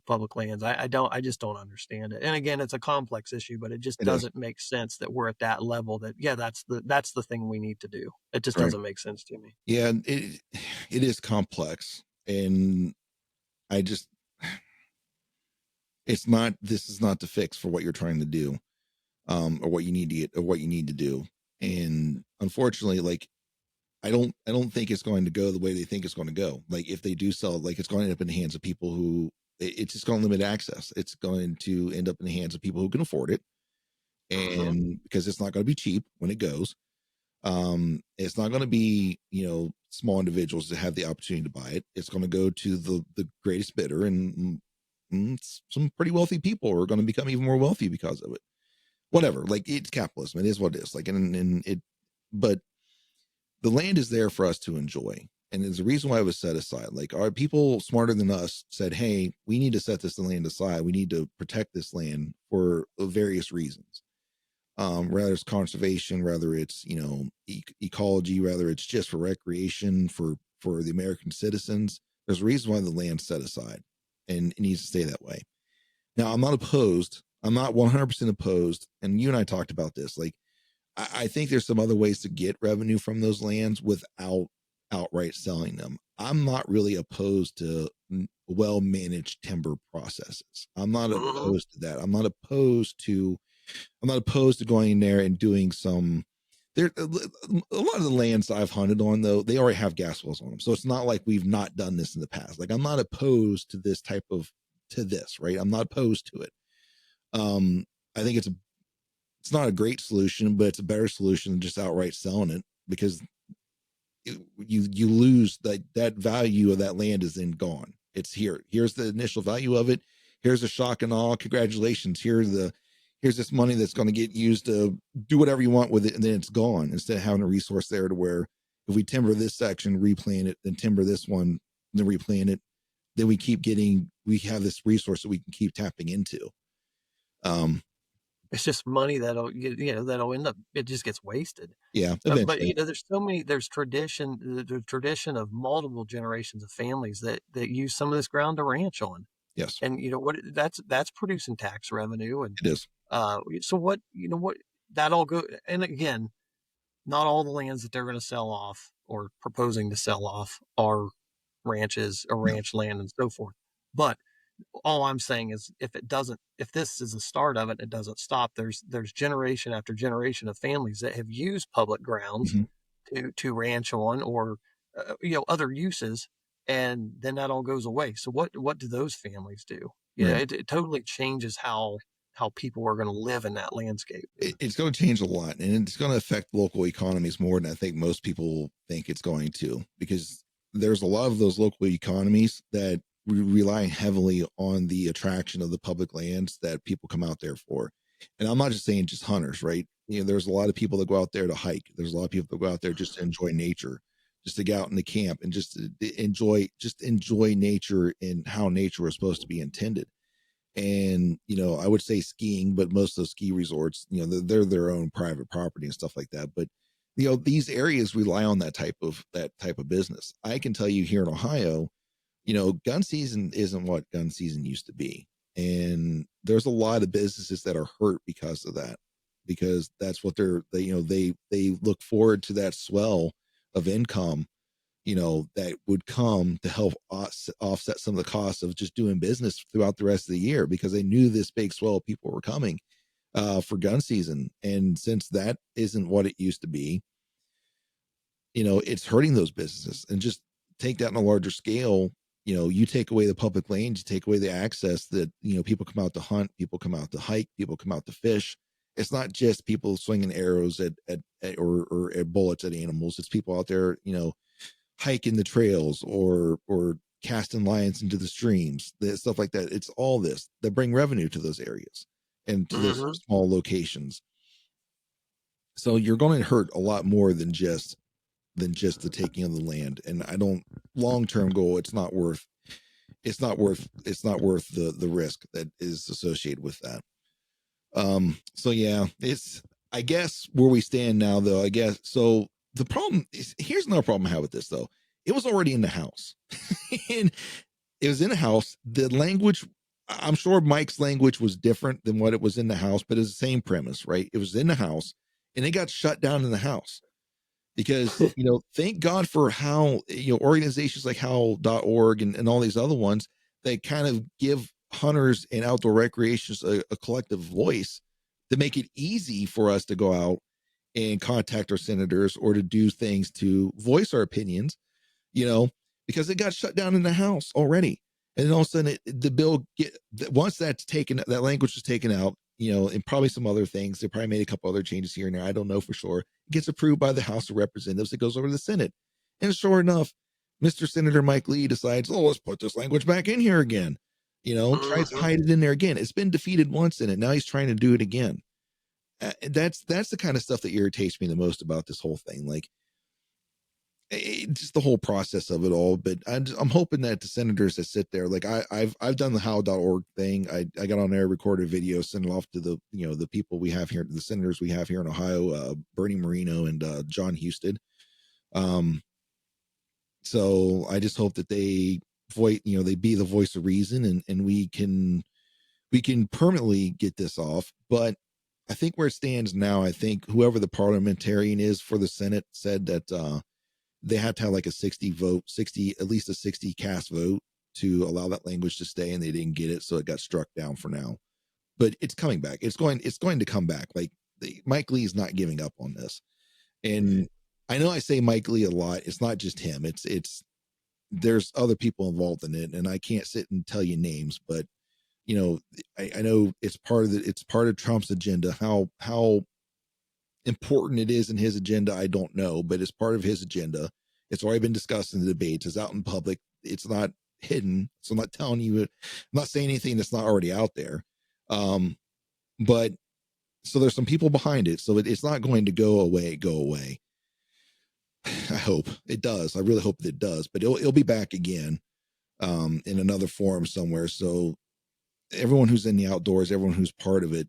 S2: public lands. I just don't understand it. And again, it's a complex issue, but it just doesn't make sense that we're at that level, that, yeah, that's the thing we need to do. It just doesn't make sense to me.
S1: Yeah, it is complex. And this is not the fix for what you're trying to do, or what you need to do. And unfortunately, like, I don't think it's going to go the way they think it's going to go. Like, if they do sell, like, it's going to end up in the hands of people who, it's just going to limit access. It's going to end up in the hands of people who can afford it. And because it's not going to be cheap when it goes. It's not going to be, small individuals that have the opportunity to buy it. It's going to go to the greatest bidder, and some pretty wealthy people are going to become even more wealthy because of it. Whatever, like, it's capitalism. It is what it is. Like, but the land is there for us to enjoy. And there's a reason why it was set aside. Like, our people smarter than us said, hey, we need to set this land aside. We need to protect this land for various reasons. Whether it's conservation, whether it's, ecology, whether it's just for recreation, for the American citizens. There's a reason why the land's set aside, and it needs to stay that way. Now, I'm not opposed. I'm not 100% opposed. And you and I talked about this. Like, I think there's some other ways to get revenue from those lands without outright selling them. I'm not really opposed to well-managed timber processes. I'm not
S2: Mhm.
S1: opposed to that. I'm not opposed to going in there and doing some. There, a lot of the lands I've hunted on, though, they already have gas wells on them, so it's not like we've not done this in the past. Like, I'm not opposed to this type of to this, right? I'm not opposed to it. I think it's not a great solution, but it's a better solution than just outright selling it, because you lose that value of that land is then gone. It's here's the initial value of it. Here's a shock and awe, congratulations, here's this money that's going to get used to do whatever you want with it, and then it's gone, instead of having a resource there to where if we timber this section, replant it, then timber this one, then replant it, then we have this resource that we can keep tapping into.
S2: It's just money that'll end up, it just gets wasted.
S1: Yeah,
S2: But
S1: eventually.
S2: there's the tradition of multiple generations of families that use some of this ground to ranch on.
S1: Yes,
S2: And that's producing tax revenue. And
S1: it is.
S2: so what that all go, and again, not all the lands that they're going to sell off or proposing to sell off are ranches or
S1: No.
S2: ranch land and so forth. But all I'm saying is, if this is the start of it, it doesn't stop. There's generation after generation of families that have used public grounds
S1: Mm-hmm.
S2: to ranch on, or other uses, and then that all goes away. So what do those families do? Yeah,
S1: Right.
S2: it totally changes how people are going to live in that landscape.
S1: It's going to change a lot, and it's going to affect local economies more than I think most people think it's going to, because there's a lot of those local economies that rely heavily on the attraction of the public lands that people come out there for. And I'm not just saying just hunters, right? There's a lot of people that go out there to hike. There's a lot of people that go out there just to enjoy nature, just to get out in the camp and just to enjoy nature and how nature was supposed to be intended. And I would say skiing, but most of those ski resorts, they're their own private property and stuff like that. But these areas rely on that type of business. I can tell you, here in Ohio, gun season isn't what gun season used to be, and there's a lot of businesses that are hurt because of that, because that's what they look forward to, that swell of income that would come to help offset some of the costs of just doing business throughout the rest of the year, because they knew this big swell of people were coming for gun season. And since that isn't what it used to be, it's hurting those businesses. And just take that on a larger scale. You take away the public lanes, you take away the access that, people come out to hunt, people come out to hike, people come out to fish. It's not just people swinging arrows or at bullets at animals. It's people out there, hiking the trails or casting lines into the streams, stuff like that. It's all this that bring revenue to those areas and to those
S2: Mm-hmm.
S1: small locations. So you're going to hurt a lot more than just the taking of the land. And I don't, long-term goal, it's not worth the risk that is associated with that. So yeah, it's, I guess, where we stand now, though. I guess so. The problem is, here's another problem I have with this, though. It was already in the house. And it was in the house. The language, I'm sure Mike's language was different than what it was in the house, but it's the same premise, right? It was in the house, and it got shut down in the house because, thank God for how, organizations like howl.org and all these other ones, they kind of give hunters and outdoor recreationists a collective voice to make it easy for us to go out and contact our senators or to do things to voice our opinions, you know, because it got shut down in the House already. And then all of a sudden the bill once that's taken, that language was taken out, and probably some other things. They probably made a couple other changes here and there. I don't know for sure. It gets approved by the House of Representatives. It goes over to the Senate. And sure enough, Mr. Senator Mike Lee decides, let's put this language back in here again. Tries to
S2: Mm-hmm.
S1: hide it in there again. It's been defeated once in it. Now he's trying to do it again. That's the kind of stuff that irritates me the most about this whole thing. Like, just the whole process of it all. But I'm hoping that the senators that sit there, like I've done the how.org thing. I got on there, recorded a video, sent it off to the people we have here, the senators we have here in Ohio, Bernie Moreno and John Husted. So I just hope that they they be the voice of reason, and we can permanently get this off. But I think where it stands now, I think whoever the parliamentarian is for the Senate said that they had to have like a 60 vote, 60, at least a 60 cast vote to allow that language to stay, and they didn't get it. So it got struck down for now, but it's coming back. It's going to come back. Like Mike Lee is not giving up on this. And I know I say Mike Lee a lot. It's not just him. It's there's other people involved in it, and I can't sit and tell you names, but I know it's part of Trump's agenda. How important it is in his agenda, I don't know, but it's part of his agenda. It's already been discussed in the debates. It's out in public. It's not hidden. So I'm not telling you, I'm not saying anything that's not already out there. But so there's some people behind it. So it's not going to go away. I hope it does. I really hope that it does, but it'll be back again in another forum somewhere. So everyone who's in the outdoors, everyone who's part of it,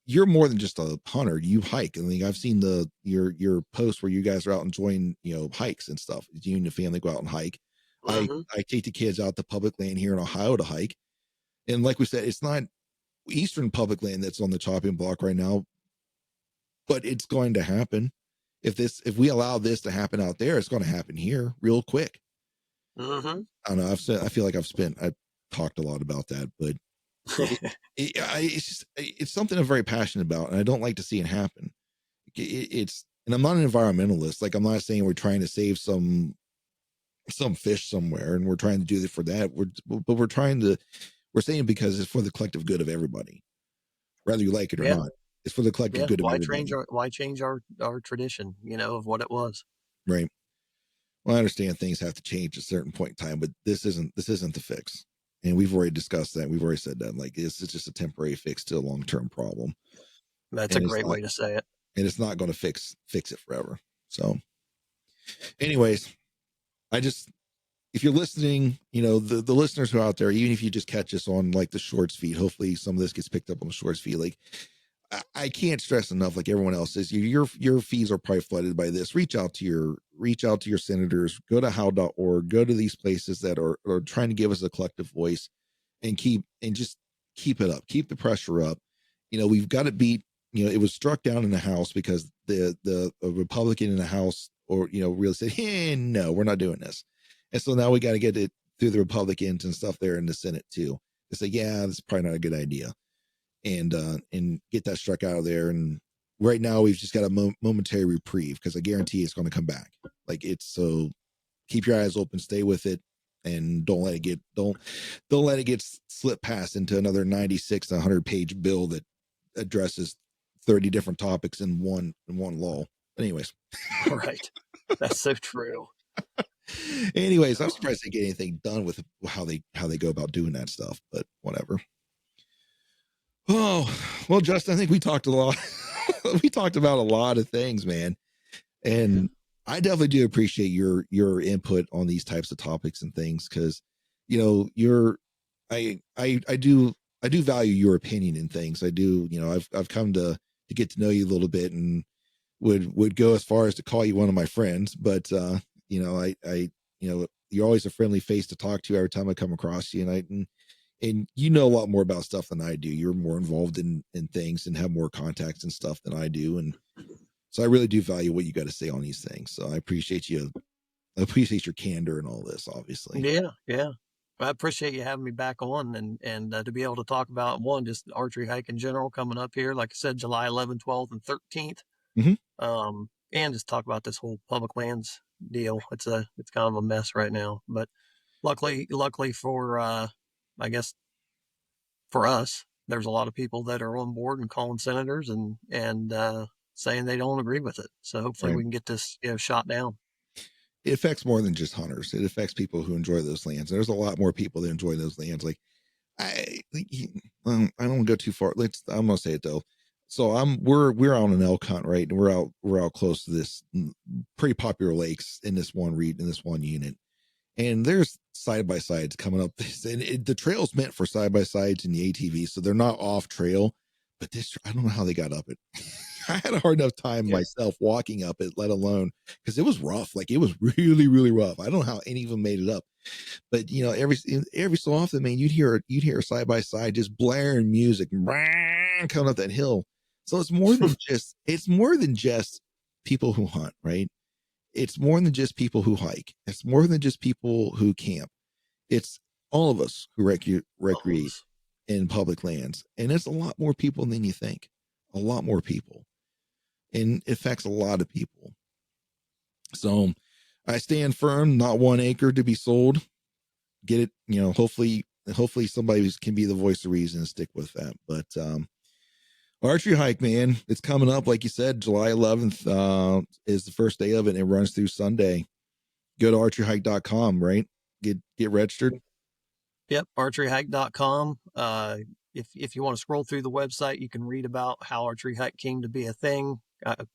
S1: you're more than just a hunter. You hike. I mean, I've seen your posts where you guys are out enjoying, hikes and stuff. You and the family go out and hike.
S2: Mm-hmm.
S1: I take the kids out to public land here in Ohio to hike. And like we said, it's not Eastern public land that's on the chopping block right now, but it's going to happen. If we allow this to happen out there, it's going to happen here real quick.
S2: Mm-hmm.
S1: I don't know. I feel like I've talked a lot about that, but it's something I'm very passionate about, and I don't like to see it happen. And I'm not an environmentalist. Like, I'm not saying we're trying to save some fish somewhere and we're trying to do it for that. We're saying because it's for the collective good of everybody, whether you like it or not. It's for the collective good of everybody.
S2: Why change our tradition, of what it was?
S1: Right. Well, I understand things have to change at a certain point in time, but this isn't the fix. And we've already discussed that. We've already said that. Like, it's just a temporary fix to a long-term problem.
S2: That's a great way to say it.
S1: And it's not going to fix it forever. So anyways, if you're listening, the listeners who are out there, even if you just catch us on like the shorts feed, hopefully some of this gets picked up on the shorts feed. Like, I can't stress enough, like everyone else says, your feeds are probably flooded by this. Reach out to your senators, go to how.org, go to these places that are trying to give us a collective voice, and just keep it up, keep the pressure up. We've got to beat, it was struck down in the House because the Republican in the House really said, hey, no, we're not doing this. And so now we got to get it through the Republicans and stuff there in the Senate too. To say, yeah, this is probably not a good idea. And get that struck out of there. And right now we've just got a momentary reprieve, because I guarantee it's going to come back. Like, so keep your eyes open, stay with it, and don't let it get slipped past into another 96 to 100 page bill that addresses 30 different topics in one law. Anyways.
S2: Right. That's so true.
S1: Anyways, I'm surprised they get anything done with how they go about doing that stuff, but whatever. Oh, well, Justin, I think we talked a lot. We talked about a lot of things, man. And I definitely do appreciate your input on these types of topics and things, because, I do value your opinion in things. I do, I've come to get to know you a little bit, and would go as far as to call you one of my friends. But, you're always a friendly face to talk to every time I come across you. And you know a lot more about stuff than I do. You're more involved in things and have more contacts and stuff than I do. And so I really do value what you got to say on these things. So I appreciate you. I appreciate your candor and all this, obviously.
S2: Yeah. Yeah. I appreciate you having me back on, and to be able to talk about just the archery hike in general coming up here, like I said, July 11th, 12th, and 13th.
S1: Mm-hmm.
S2: And just talk about this whole public lands deal. It's kind of a mess right now, but luckily for, I guess for us, there's a lot of people that are on board and calling senators and saying they don't agree with it. So hopefully we can get this shot down.
S1: It affects more than just hunters. It affects people who enjoy those lands. There's a lot more people that enjoy those lands. Like, I don't want to go too far. I'm gonna say it though. So we're on an elk hunt, right? And we're out close to this pretty popular lakes in this one unit. And there's side by sides coming up this, and the trail's meant for side by sides and the ATV, so they're not off trail. But this, I don't know how they got up it. I had a hard enough time myself walking up it, let alone, because it was rough. Like, it was really, really rough. I don't know how any of them made it up. But every so often, man, you'd hear a side by side just blaring music, coming up that hill. So it's more than just people who hunt, right? It's more than just people who hike. It's more than just people who camp. It's all of us who
S2: All of
S1: recreate
S2: us.
S1: in public lands. And it's a lot more people than you think. A lot more people. And it affects a lot of people. So I stand firm, not 1 acre to be sold. Get it, hopefully somebody can be the voice of reason and stick with that. But Archery Hike, man, it's coming up. Like you said, July 11th is the first day of it, and it runs through Sunday. Go to archeryhike.com, right? Get registered.
S2: Yep, archeryhike.com. If you want to scroll through the website, you can read about how Archery Hike came to be a thing,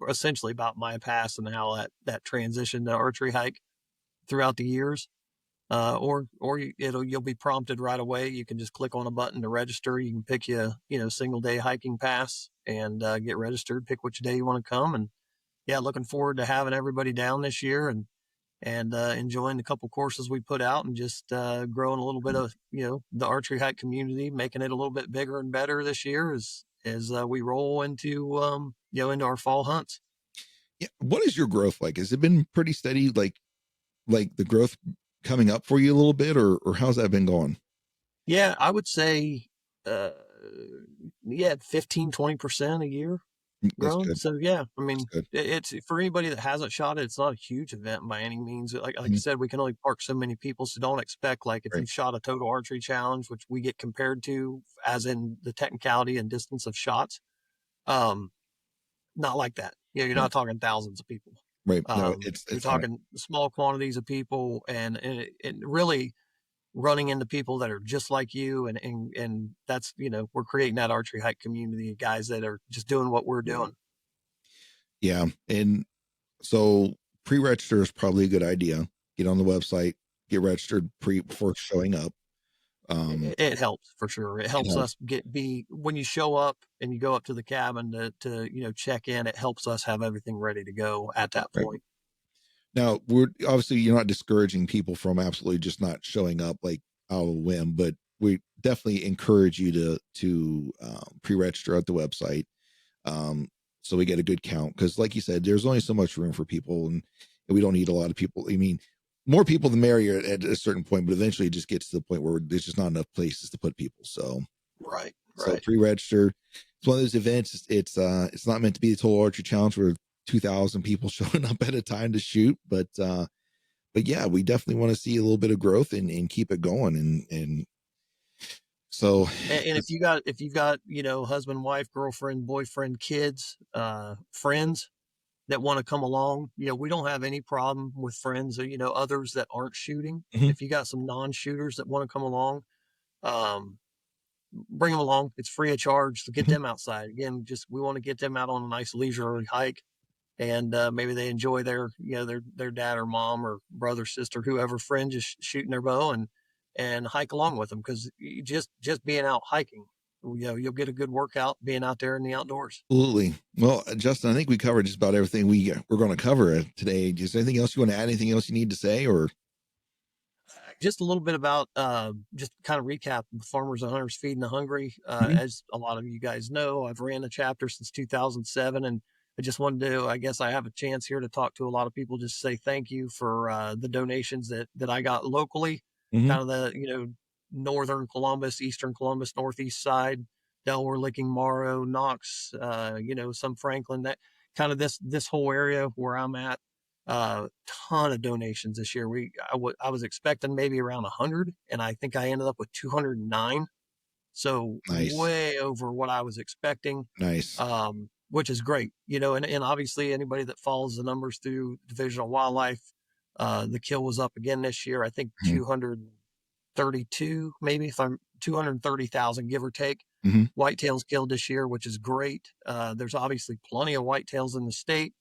S2: essentially about my past and how that transitioned to Archery Hike throughout the years. You'll be prompted right away. You can just click on a button to register. You can pick single day hiking pass and get registered. Pick which day you want to come, and yeah, looking forward to having everybody down this year and enjoying the couple courses we put out and just growing a little bit of the archery hike community, making it a little bit bigger and better this year as we roll into into our fall hunts.
S1: Yeah. What is your growth like? Has it been pretty steady, like the growth coming up for you a little bit, or how's that been going?
S2: Yeah, I would say uh 15-20% a year
S1: That's
S2: grown.
S1: good.
S2: So yeah, I
S1: That's
S2: mean,
S1: good.
S2: it's for anybody that hasn't shot it, it's not a huge event by any means. Like I
S1: Mhm.
S2: said, we can only park so many people, so don't expect like if
S1: Right.
S2: you've shot a total archery challenge, which we get compared to as in the technicality and distance of shots. Um, Not like that. You're
S1: Right.
S2: not talking thousands of people.
S1: Right. No,
S2: You're
S1: it's not.
S2: talking small quantities of people, and really running into people that are just like you, and that's we're creating that archery hike community of guys that are just doing what we're doing.
S1: Yeah. And so pre-register is probably a good idea. Get on the website, get registered before showing up.
S2: It helps for sure. It
S1: It
S2: helps
S1: helps.
S2: us be when you show up and you go up to the cabin to check in. It helps us have everything ready to go at that
S1: Right.
S2: point.
S1: Now, you're not discouraging people from absolutely just not showing up like out of a whim, but we definitely encourage you to pre-register at the website, um, so we get a good count. Because, like you said, there's only so much room for people, and we don't need a lot of people. I mean, more people the merrier at a certain point, but eventually it just gets to the point where there's just not enough places to put people.
S2: Right,
S1: So
S2: right.
S1: pre-register. It's one of those events. It's not meant to be the total archery challenge where 2,000 people showing up at a time to shoot, but yeah, we definitely want to see a little bit of growth and keep it going. And so
S2: And if you've got husband, wife, girlfriend, boyfriend, kids, friends that want to come along, we don't have any problem with friends or others that aren't shooting.
S1: mhm,
S2: If you got some non-shooters that want to come along, um, bring them along. It's free of charge to get
S1: mhm,
S2: them outside. Again, just we want to get them out on a nice leisurely hike, and maybe they enjoy their dad or mom or brother, sister, whoever friend just shooting their bow and hike along with them because just being out hiking, you'll get a good workout being out there in the outdoors.
S1: absolutely. Well, Justin, I think we covered just about everything we're going to cover today. Is there anything else you want to add? Anything else you need to say? Or
S2: Just a little bit about just kind of recap farmers and hunters feeding the hungry.
S1: Mhm,
S2: As a lot of you guys know, I've ran a chapter since 2007, and I just wanted to, I guess I have a chance here to talk to a lot of people, just say thank you for the donations that I got locally,
S1: mhm,
S2: kind of the northern Columbus, eastern Columbus, northeast side, Delaware, Licking, Morrow, Knox, some Franklin, that kind of this whole area where I'm at. Ton of donations this year. I was expecting maybe around 100, and I think I ended up with 209. So
S1: nice,
S2: way over what I was expecting,
S1: nice.
S2: which is great. And obviously anybody that follows the numbers through Division of Wildlife, the kill was up again this year. I think
S1: Mhm,
S2: 232, maybe if I'm 230,000, give or take.
S1: mhm,
S2: Whitetails killed this year, which is great. There's obviously plenty of whitetails in the state.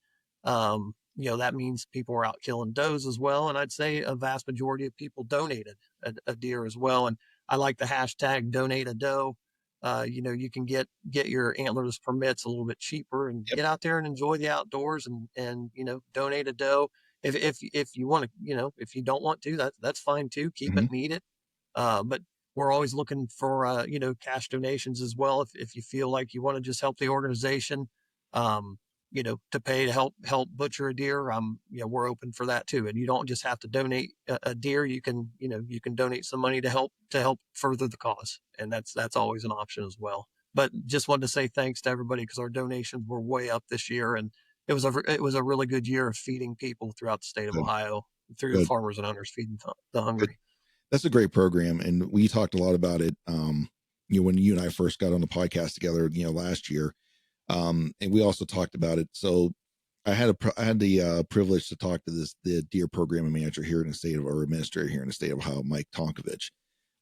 S2: That means people are out killing does as well. And I'd say a vast majority of people donated a deer as well. And I like the hashtag donate a doe. You can get your antlerless permits a little bit cheaper and
S1: yep.
S2: get out there and enjoy the outdoors and donate a doe. If you want to, if you don't want to, that's fine too. Keep it
S1: Mhm,
S2: needed. But we're always looking for, cash donations as well. If you feel like you want to just help the organization, um, to pay to help butcher a deer, we're open for that too. And you don't just have to donate a deer. You can donate some money to help further the cause. And that's always an option as well. But just wanted to say thanks to everybody because our donations were way up this year. And it was a really good year of feeding people throughout the state of
S1: Good,
S2: Ohio through
S1: good,
S2: Farmers and Hunters Feeding the
S1: good.
S2: Hungry.
S1: That's a great program, and we talked a lot about it. When you and I first got on the podcast together, last year, and we also talked about it. So I had the privilege to talk to the deer program manager here in the state of, or administrator here in the state of Ohio, Mike Tonkovich.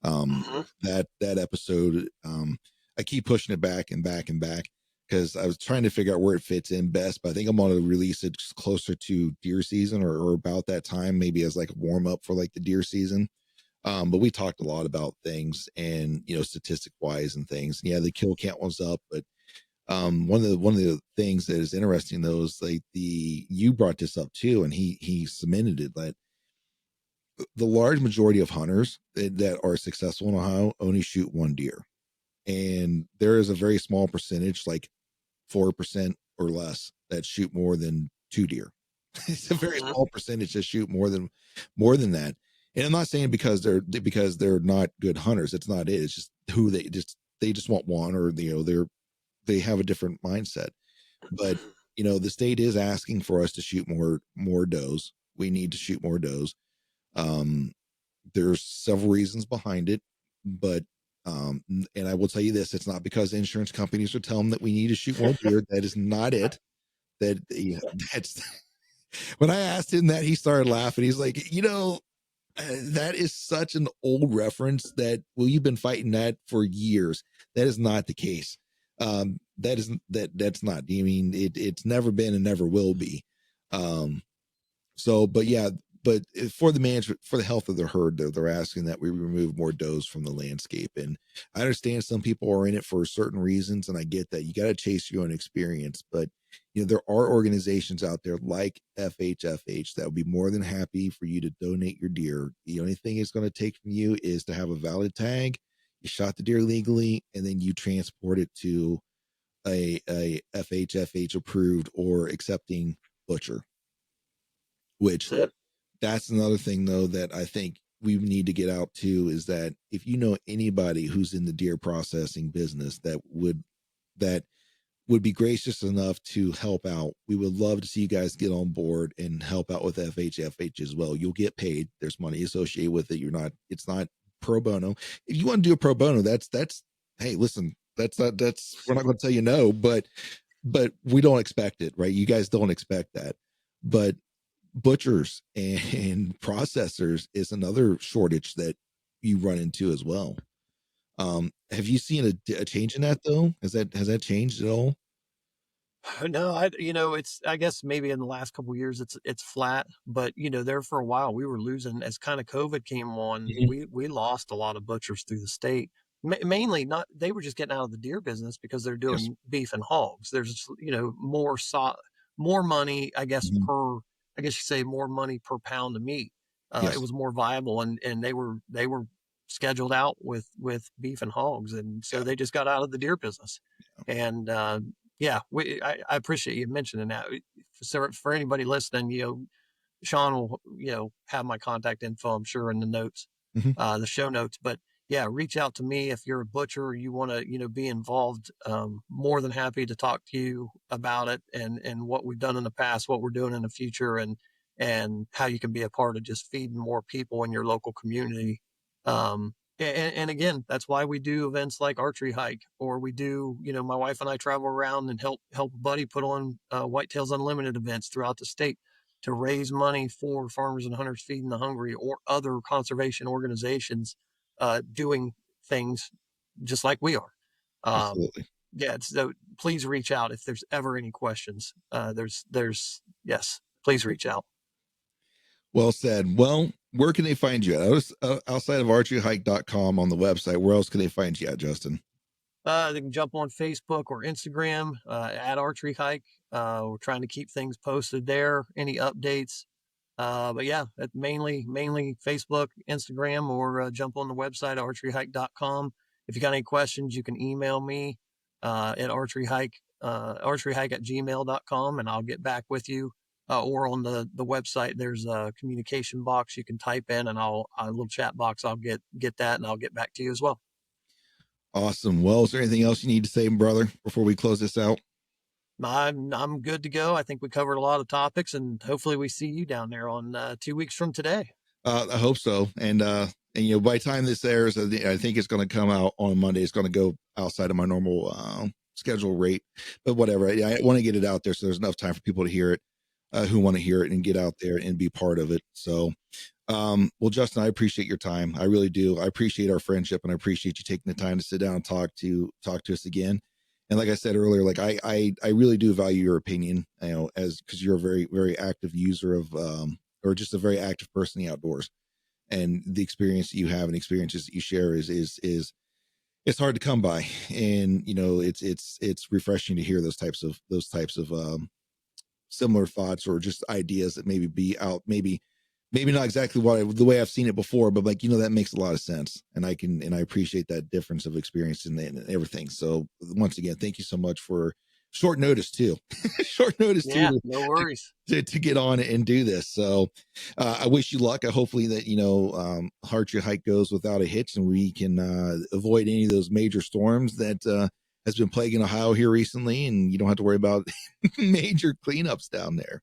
S2: Mhm.
S1: That episode, I keep pushing it back and back and back because I was trying to figure out where it fits in best. But I think I'm going to release it closer to deer season, or about that time, maybe as like a warm up for like the deer season. But we talked a lot about things and, statistic wise and things. Yeah, the kill count was up, but one of the things that is interesting though is like you brought this up too, and he cemented it, that the large majority of hunters that are successful in Ohio only shoot one deer, and there is a very small percentage, like 4% or less, that shoot more than two deer. It's a very
S2: Mhm.
S1: small percentage that shoot more than that. And I'm not saying because they're not good hunters. It's not it. It's just who they just want one, or they have a different mindset. But the state is asking for us to shoot more does. We need to shoot more does. Um, there's several reasons behind it, but and I will tell you this: it's not because insurance companies are telling them that we need to shoot more deer. That is not it. That's when I asked him that, he started laughing. He's like, that is such an old reference that, well, you've been fighting that for years. That is not the case. That's not. I mean, it's never been and never will be. Um, but yeah, but for the management, for the health of the herd, they're asking that we remove more does from the landscape. And I understand some people are in it for certain reasons, and I get that. You got to chase your own experience, but there are organizations out there like FHFH that would be more than happy for you to donate your deer. The only thing it's going to take from you is to have a valid tag. You shot the deer legally, and then you transport it to a FHFH approved or accepting butcher, which,
S2: That's it.
S1: that's another thing though that I think we need to get out to, is that if you know anybody who's in the deer processing business that would be gracious enough to help out, we would love to see you guys get on board and help out with FHFH as well. You'll get paid. There's money associated with it. It's not pro bono. If you want to do a pro bono, that's hey, listen, we're not going to tell you no, but we don't expect it, right? You guys don't expect that. But butchers and processors is another shortage that you run into as well. Have you seen a change in that though? Has that changed at all?
S2: No, it's, I guess maybe in the last couple of years it's flat, but there for a while we were losing as kind of COVID came on.
S1: Mhm.
S2: We lost a lot of butchers through the state. Mainly not, they were just getting out of the deer business because they're
S1: Yes.
S2: doing beef and hogs. There's more money, I guess,
S1: Mhm.
S2: I guess you say more money per pound of meat. It
S1: Yes.
S2: was more viable, and they were scheduled out with beef and hogs, and
S1: Yeah.
S2: so they just got out of the deer business. And yeah, I appreciate you mentioning that. So for anybody listening, Sean will, have my contact info, I'm sure, in the notes,
S1: Mhm.
S2: the show notes. But yeah, reach out to me if you're a butcher or you want to, be involved. More than happy to talk to you about it and what we've done in the past, what we're doing in the future, and how you can be a part of just feeding more people in your local community. And again, that's why we do events like Archery Hike, or we do, my wife and I travel around and help a buddy put on Whitetails Unlimited events throughout the state to raise money for Farmers and Hunters Feeding the Hungry or other conservation organizations doing things just like we are. Um,
S1: Absolutely.
S2: yeah, so please reach out if there's ever any questions. Yes, please reach out.
S1: Well said. Well, where can they find you at? Outside of archeryhike.com on the website, where else can they find you at, Justin?
S2: They can jump on Facebook or Instagram at Archery Hike. We're trying to keep things posted there. Any updates? But yeah, mainly Facebook, Instagram, or jump on the website, archeryhike.com. If you got any questions, you can email me at archeryhike at gmail.com, and I'll get back with you. Or on the website, there's a communication box you can type in, and a little chat box. I'll get that, and I'll get back to you as well.
S1: Awesome. Well, is there anything else you need to say, brother, before we close this out?
S2: I'm good to go. I think we covered a lot of topics, and hopefully we see you down there on 2 weeks from today.
S1: I hope so. And by the time this airs, I think it's going to come out on Monday. It's going to go outside of my normal schedule rate, but whatever. I want to get it out there so there's enough time for people to hear it, who want to hear it and get out there and be part of it. So, well, Justin, I appreciate your time. I really do. I appreciate our friendship, and I appreciate you taking the time to sit down and talk to us again. And like I said earlier, like I really do value your opinion, because you're a very, very active user of, or just a very active person in the outdoors, and the experience that you have and experiences that you share is it's hard to come by. And it's refreshing to hear those types of similar thoughts, or just ideas that maybe not exactly the way I've seen it before, but that makes a lot of sense. And I appreciate that difference of experience and everything. So once again, thank you so much for short notice too.
S2: Yeah, no worries.
S1: To get on and do this. So I wish you luck. Hopefully that, Archery Hike goes without a hitch, and we can avoid any of those major storms that has been plaguing Ohio here recently, and you don't have to worry about major cleanups down there.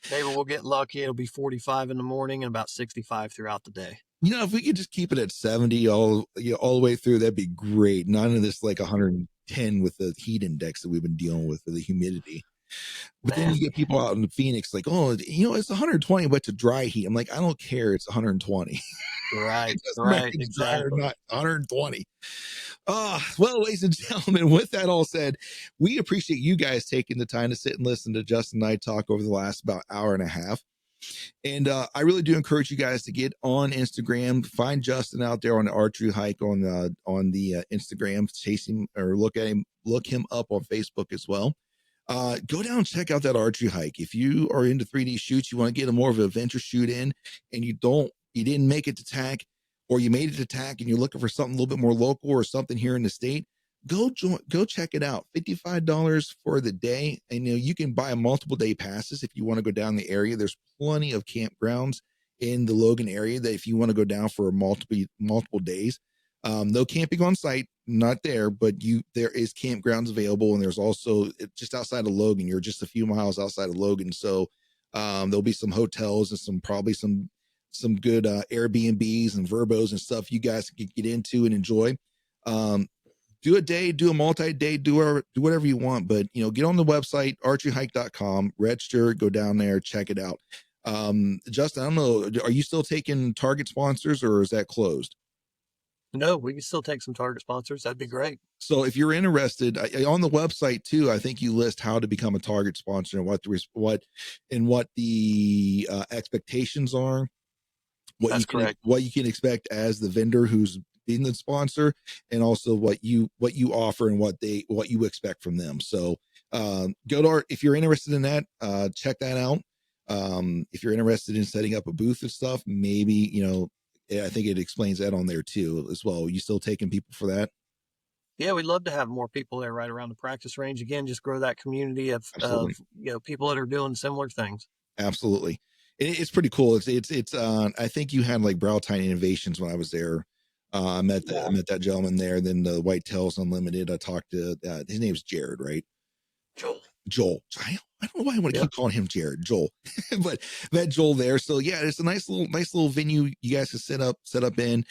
S2: Maybe we'll get lucky. It'll be 45 in the morning and about 65 throughout the day.
S1: If we could just keep it at 70 all the way through, that'd be great. None of this 110 with the heat index that we've been dealing with, the humidity. But then you get people out in Phoenix it's 120, but it's a dry heat. I'm like, I don't care. It's 120.
S2: Right,
S1: Exactly. Dry or not, 120. Well, ladies and gentlemen, with that all said, we appreciate you guys taking the time to sit and listen to Justin and I talk over the last about hour and a half. And I really do encourage you guys to get on Instagram, find Justin out there on the Archery Hike on the Instagram, chase him or look him up on Facebook as well. Go down and check out that Archery Hike. If you are into 3D shoots, you want to get a more of an adventure shoot in, and you didn't make it to TAC, or you made it to TAC and you're looking for something a little bit more local or something here in the state, go check it out. $55 for the day. And you can buy multiple day passes if you want to go down the area. There's plenty of campgrounds in the Logan area that if you want to go down for multiple days. No camping on site, not there, but there is campgrounds available, and there's also just outside of Logan. You're just a few miles outside of Logan, so there'll be some hotels and probably some good Airbnbs and Verbos and stuff you guys can get into and enjoy. Do a day, do a multi-day, do whatever you want, but get on the website archeryhike.com, register, go down there, check it out. Justin, I don't know, are you still taking target sponsors, or is that closed?
S2: No, we can still take some target sponsors. That'd be great.
S1: So if you're interested, on the website too, I think you list how to become a target sponsor and what the expectations are,
S2: That's correct.
S1: what you can expect as the vendor who's being the sponsor, and also what you offer and what you expect from them. So if you're interested in that, check that out. If you're interested in setting up a booth and stuff, maybe I think it explains that on there too as well. Are you still taking people for that?
S2: Yeah, we'd love to have more people there right around the practice range. Again, just grow that community of people that are doing similar things.
S1: Absolutely. It's pretty cool. It's I think you had Brow Tine Innovations when I was there. I met that gentleman there. Then the Whitetails Unlimited. I talked to his name's Jared, right? Joel. I don't know why I want to keep calling him Jared. Joel. But met Joel there. So yeah, it's a nice little venue you guys can set up in.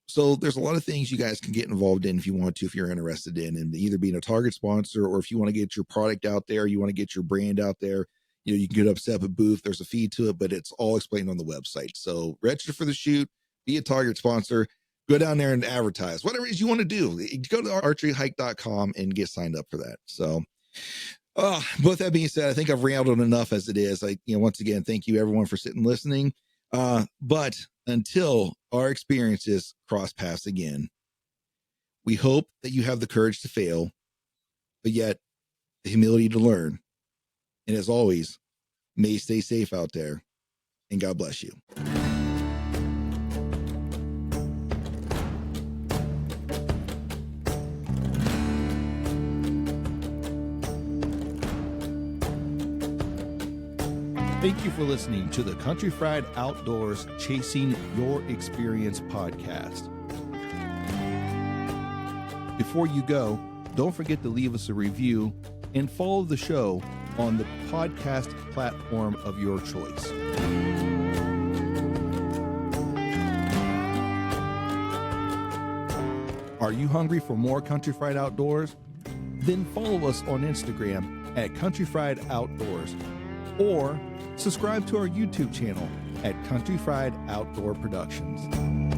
S1: So there's a lot of things you guys can get involved in if you want to, if you're interested in either being a target sponsor, or if you want to get your product out there, you want to get your brand out there. You can get up, set up a booth. There's a fee to it, but it's all explained on the website. So register for the shoot, be a target sponsor, go down there and advertise, whatever it is you want to do. Go to archeryhike.com and get signed up for that. So with that being said, I think I've rambled enough as it is. Once again, thank you everyone for sitting and listening. But until our experiences cross paths again, we hope that you have the courage to fail, but yet the humility to learn. And as always, may you stay safe out there. and God bless you. Thank you for listening to the Country Fried Outdoors Chasing Your Experience podcast. Before you go, don't forget to leave us a review and follow the show on the podcast platform of your choice. Are you hungry for more Country Fried Outdoors? Then follow us on Instagram at Country Fried Outdoors, or subscribe to our YouTube channel at Country Fried Outdoor Productions.